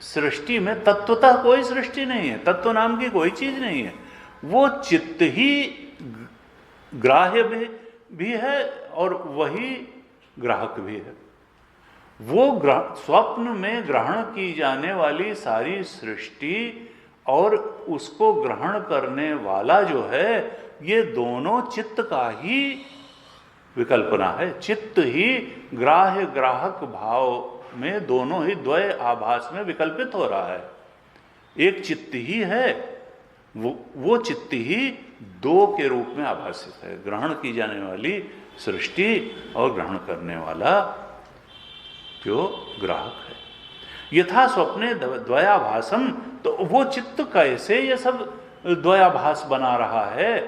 सृष्टि में तत्वतः कोई सृष्टि नहीं है, तत्व नाम की कोई चीज नहीं है। वो चित्त ही ग्राह्य भी है और वही ग्राहक भी है। वो स्वप्न में ग्रहण की जाने वाली सारी सृष्टि और उसको ग्रहण करने वाला जो है, ये दोनों चित्त का ही विकल्पना है। चित्त ही ग्राह्य ग्राहक भाव में दोनों ही द्वय आभास में विकल्पित हो रहा है। एक चित्त ही है, वो चित्त ही दो के रूप में आभासित है। ग्रहण की जाने वाली सृष्टि और ग्रहण करने वाला जो ग्राहक है। यथा स्वप्ने द्वयाभासम, तो वो चित्त कैसे ये सब द्वयाभास बना रहा है,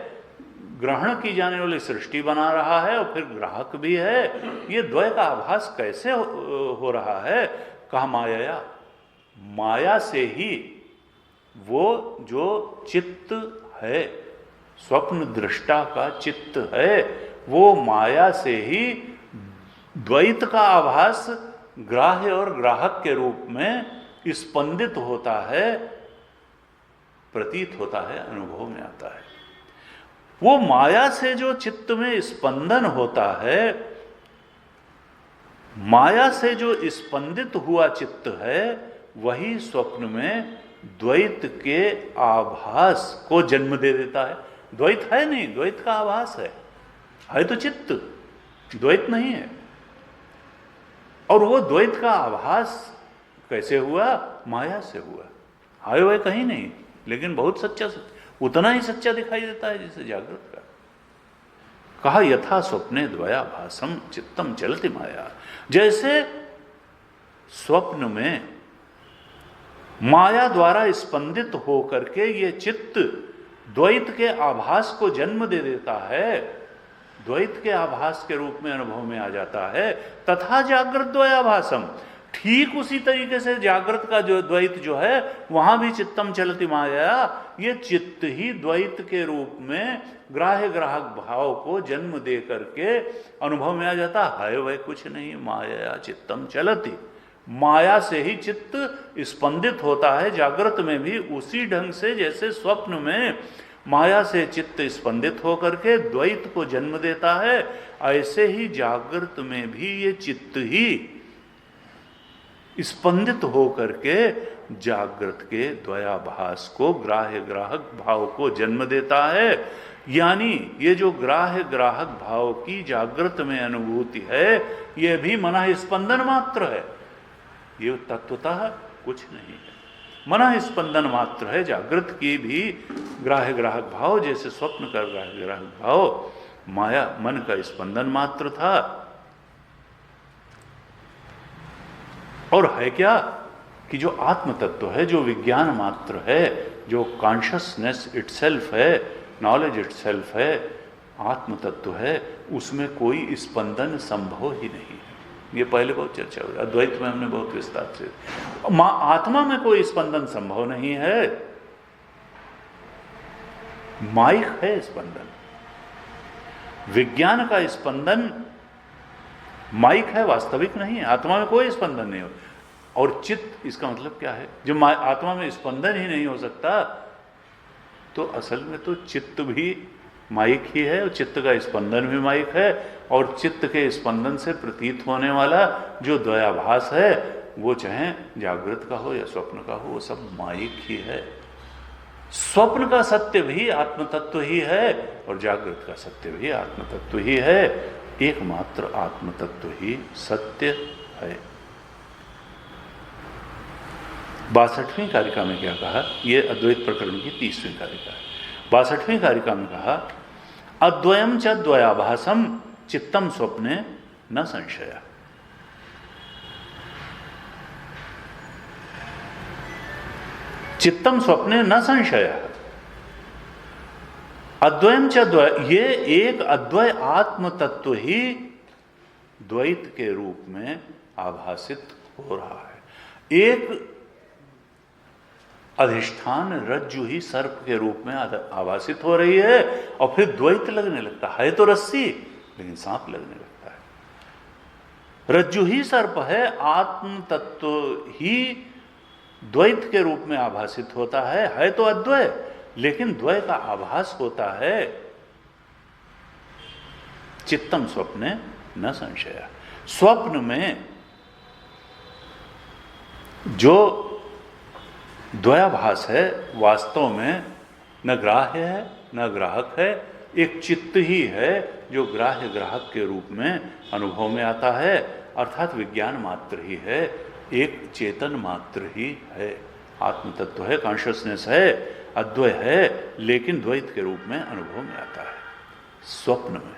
ग्रहण की जाने वाली सृष्टि बना रहा है और फिर ग्राहक भी है, ये द्वय का आभास कैसे हो रहा है? कहा माया, माया से ही वो जो चित्त है, स्वप्न दृष्टा का चित्त है, वो माया से ही द्वैत का आभास ग्राह्य और ग्राहक के रूप में स्पंदित होता है, प्रतीत होता है, अनुभव में आता है। वो माया से जो चित्त में स्पंदन होता है, माया से जो स्पंदित हुआ चित्त है, वही स्वप्न में द्वैत के आभास को जन्म दे देता है। द्वैत है नहीं, द्वैत का आभास है तो चित्त, द्वैत नहीं है। और वो द्वैत का आभास कैसे हुआ? माया से हुआ। हाय वह कहीं नहीं, लेकिन बहुत सच्चा, उतना ही सच्चा दिखाई देता है जैसे जागृत का। कहा यथा स्वप्ने द्वयाभासम चित्तम चलति माया, जैसे स्वप्न में माया द्वारा स्पंदित होकर के ये चित्त द्वैत के आभास को जन्म दे देता है, द्वैत के आभास के रूप में अनुभव में आ जाता है। तथा जागृत द्वयाभासम, ठीक उसी तरीके से जागृत का जो द्वैत जो है, वहां भी चित्तम चलति माया, ये चित्त ही द्वैत के रूप में ग्राह्य ग्राहक भाव को जन्म दे करके अनुभव में आ जाता है। वह कुछ नहीं, माया चित्तम चलति, माया से ही चित्त स्पंदित होता है। जागृत में भी उसी ढंग से जैसे स्वप्न में माया से चित्त स्पंदित होकर के द्वैत को जन्म देता है, ऐसे ही जागृत में भी ये चित्त ही स्पंदित होकर के जागृत के द्वयाभास को, ग्राह्य ग्राहक भाव को जन्म देता है। यानी ये जो ग्राह्य ग्राहक भाव की जागृत में अनुभूति है, ये भी मन स्पंदन मात्र है, ये तत्वतः कुछ नहीं है, मन स्पंदन मात्र है। जागृत की भी ग्राह्य ग्राहक भाव, जैसे स्वप्न का ग्राह्य ग्राहक भाव माया मन का स्पंदन मात्र था। और है क्या कि जो आत्म तत्व है, जो विज्ञान मात्र है, जो कॉन्शियसनेस इटसेल्फ है, नॉलेज इटसेल्फ है, आत्म तत्व है, उसमें कोई स्पंदन संभव ही नहीं है। ये पहले बहुत चर्चा हुई, अद्वैत में हमने बहुत विस्तार से, आत्मा में कोई स्पंदन संभव नहीं है। माइक है स्पंदन, विज्ञान का स्पंदन माइक है, वास्तविक नहीं है। आत्मा में कोई स्पंदन नहीं हो। और चित्त, इसका मतलब क्या है? जब आत्मा में स्पंदन ही नहीं हो सकता, तो असल में तो चित्त भी माइक ही है और चित्त का स्पंदन भी माइक है। और चित्त के स्पंदन से प्रतीत होने वाला जो द्वयाभास है, वो चाहे जागृत का हो या स्वप्न का हो, वो सब माइक ही है। स्वप्न का सत्य भी आत्म तत्व ही है और जागृत का सत्य भी आत्म तत्व ही है। एकमात्र आत्म तत्व ही सत्य है। 62वीं कारिका में क्या कहा? यह अद्वैत प्रकरण की 30वीं कारिका है। 62वीं कारिका में कहा अद्वयम च द्वयाभासम चित्तम स्वप्ने न संशय। चित्तम स्वप्ने न संशय, अद्वयम च द्वय, ये एक अद्वय आत्म तत्व ही द्वैत के रूप में आभासित हो रहा है। एक अधिष्ठान रज्जु ही सर्प के रूप में आभासित हो रही है और फिर द्वैत लगने लगता है। तो रस्सी, लेकिन सांप लगने लगता है। रज्जु ही सर्प है, आत्म तत्व ही द्वैत के रूप में आभासित होता है तो अद्वय, लेकिन द्वय का आभास होता है। चित्तम स्वप्ने न संशय, स्वप्न में जो द्वयाभास है वास्तव में न ग्राह्य है न ग्राहक है, एक चित्त ही है जो ग्राह्य ग्राहक के रूप में अनुभव में आता है, अर्थात विज्ञान मात्र ही है, एक चेतन मात्र ही है। आत्म तत्व है, कॉन्शियसनेस है, अद्वय है, लेकिन द्वैत के रूप में अनुभव में आता है स्वप्न में।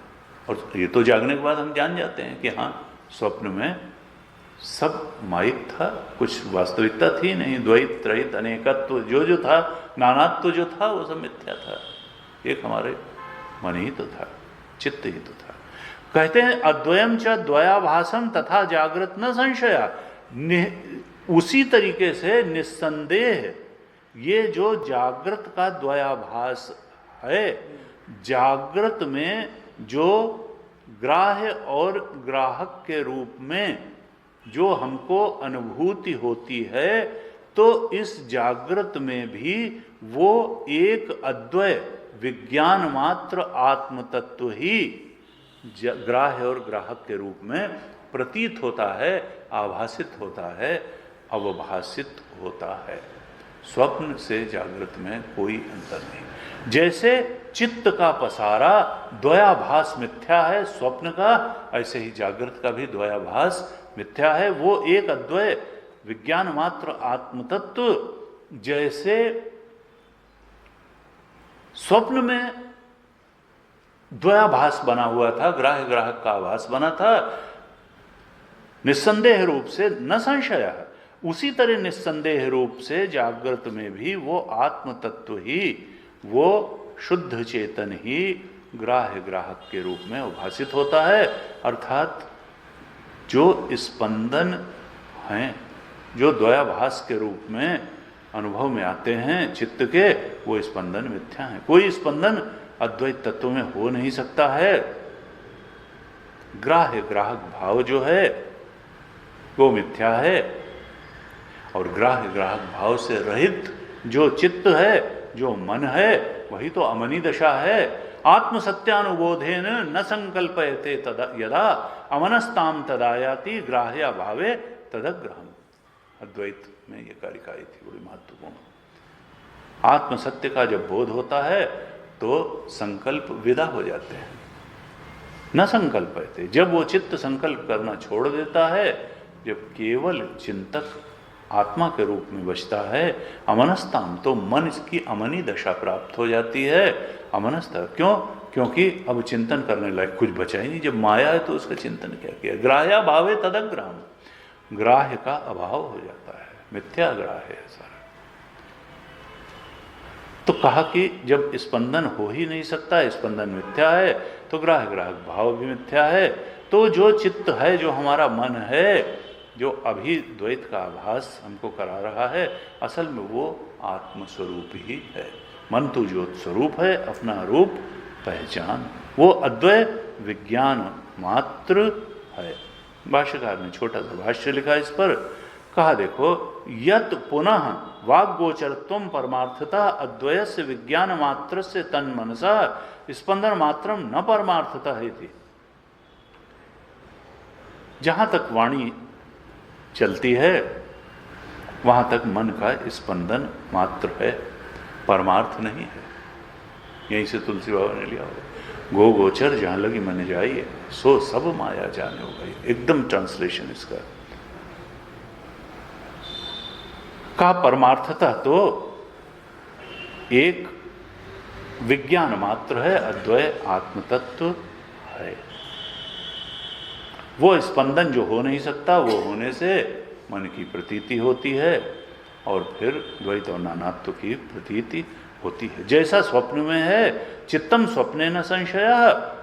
और ये तो जागने के बाद हम जान जाते हैं कि हाँ, स्वप्न में सब माइक था, कुछ वास्तविकता थी नहीं। द्वैत रहित अनेकत्व जो था, नानात्व जो था, वो सब मिथ्या था। एक हमारे मन ही तो था, चित्त ही तो था। कहते हैं अद्वयम च द्वयाभासम तथा जागृत न संशया। उसी तरीके से निस्संदेह ये जो जागृत का द्वयाभास है, जागृत में जो ग्राह्य और ग्राहक के रूप में जो हमको अनुभूति होती है, तो इस जागृत में भी वो एक अद्वय विज्ञान मात्र आत्म तत्व ही ग्राह्य और ग्राहक के रूप में प्रतीत होता है, आभासित होता है, अवभासित होता है। स्वप्न से जागृत में कोई अंतर नहीं। जैसे चित्त का पसारा द्वयाभास मिथ्या है स्वप्न का, ऐसे ही जागृत का भी द्वयाभास मिथ्या है। वो एक अद्वय विज्ञान मात्र आत्मतत्व जैसे स्वप्न में द्वयाभास बना हुआ था, ग्राह्य ग्राहक का आभास बना था, निस्संदेह रूप से न संशय है, उसी तरह निस्संदेह रूप से जागृत में भी वो आत्म तत्व ही, वो शुद्ध चेतन ही ग्राह्य ग्राहक के रूप में उभासित होता है। अर्थात जो स्पंदन हैं, जो द्वयाभास के रूप में अनुभव में आते हैं चित्त के, वो स्पंदन मिथ्या है। कोई स्पंदन अद्वैत तत्व में हो नहीं सकता है। ग्राह्य ग्राहक भाव जो है वो मिथ्या है, और ग्राह्य ग्राहक भाव से रहित जो चित्त है, जो मन है, वही तो अमनी दशा है। आत्म सत्यानुबोधेन न संकल्पयते तदा यदा अमनस्ताम तदायाति ग्राह्य भावे तदग्रहम। अद्वैत में ये कारिका आई थी, बड़ी महत्वपूर्ण। आत्म सत्य का जब बोध होता है तो संकल्प विदा हो जाते हैं। न संकल्पयते, जब वो चित्त संकल्प करना छोड़ देता है, जब केवल चिंतक आत्मा के रूप में बचता है, अमनस्ताम, तो मन इसकी अमनी दशा प्राप्त हो जाती है। अमनस्ता क्यों? क्योंकि अब चिंतन करने लायक कुछ बचा ही नहीं। जब माया है तो उसका चिंतन क्या किया? ग्राह्य भावे तदग्रहम, ग्राह्य का अभाव हो जाता है, मिथ्या ग्राह्य है सारा। तो कहा कि जब स्पंदन हो ही नहीं सकता, स्पंदन मिथ्या है, तो ग्राह्य ग्राहक भाव भी मिथ्या है। तो जो चित्त है, जो हमारा मन है, जो अभी द्वैत का आभास हमको करा रहा है, असल में वो आत्मस्वरूप ही है। मन तो ज्योत स्वरूप है, अपना रूप पहचान, वो अद्वय विज्ञान मात्र है। भाष्यकार ने छोटा सा भाष्य लिखा इस पर, कहा देखो, यत पुनः वाग्गोचरत्वम परमार्थता अद्वयस्य विज्ञान मात्र से तन मनसा स्पंदन मात्रम न परमार्थता है थी। जहां तक वाणी चलती है वहां तक मन का स्पंदन मात्र है, परमार्थ नहीं है। यहीं से तुलसी बाबा ने लिया होगा, गो गोचर जहां लगी मन जाइए, सो सब माया जाने हो गई। एकदम ट्रांसलेशन इसका का परमार्थता तो एक विज्ञान मात्र है, अद्वय आत्मतत्व है। वो स्पंदन जो हो नहीं सकता, वो होने से मन की प्रतीति होती है, और फिर द्वैत और नानात्व की प्रतीति होती है। जैसा स्वप्न में है, चित्तम स्वप्ने न संशय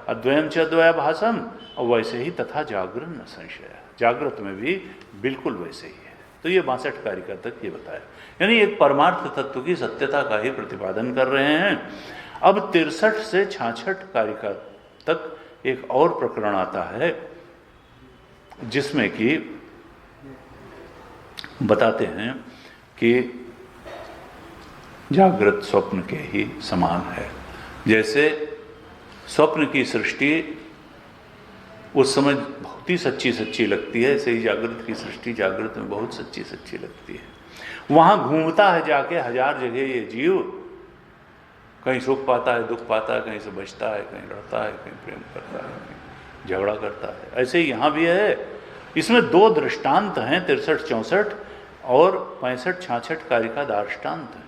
अद्वयम च द्वयाभासम, और वैसे ही तथा जागरण न संशय, जागृत में भी बिल्कुल वैसे ही है। तो ये 62 कारिका तक ये बताया, यानी एक परमार्थ तत्व की सत्यता का ही प्रतिपादन कर रहे हैं। अब 63 से 66 कारिका तक एक और प्रकरण आता है, जिसमें कि बताते हैं कि जागृत स्वप्न के ही समान है। जैसे स्वप्न की सृष्टि उस समय बहुत ही सच्ची सच्ची लगती है, ऐसे ही जागृत की सृष्टि जागृत में बहुत सच्ची सच्ची लगती है। वहाँ घूमता है जाके 1000 जगह ये जीव, कहीं सुख पाता है, दुख पाता है, कहीं से बचता है, कहीं लड़ता है, कहीं प्रेम करता है, कहीं झगड़ा करता है। ऐसे ही यहाँ भी है। इसमें 2 दृष्टांत हैं, 63-64 और 65-66 कारिका दार्ष्टान्त हैं।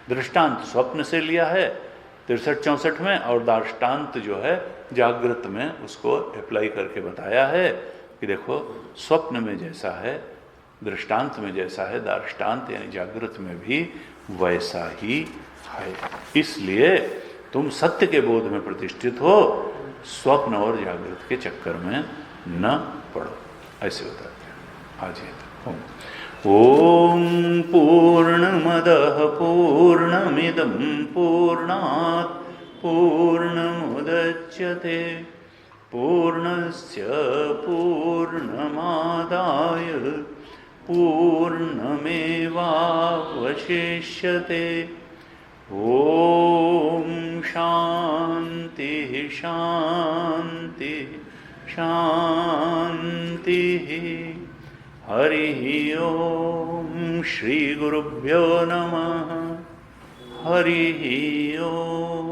दृष्टांत स्वप्न से लिया है 63-64 में, और दार्ष्टान्त जो है जागृत में उसको अप्लाई करके बताया है कि देखो स्वप्न में जैसा है, दृष्टांत में जैसा है, दार्ष्टान्त यानी जागृत में भी वैसा ही है। इसलिए तुम सत्य के बोध में प्रतिष्ठित हो, स्वप्न और जागृत के चक्कर में न पड़ो। ऐसे बताते हैं। आज ये ओम पूर्णमदः पूर्णमिदं पूर्णात् पूर्णमुदच्यते पूर्णस्य पूर्णमादाय पूर्णमेवावशिष्यते। ओम शांति शांति शांति। हरि ओम। श्री गुरुभ्यो नमः। हरि ओम।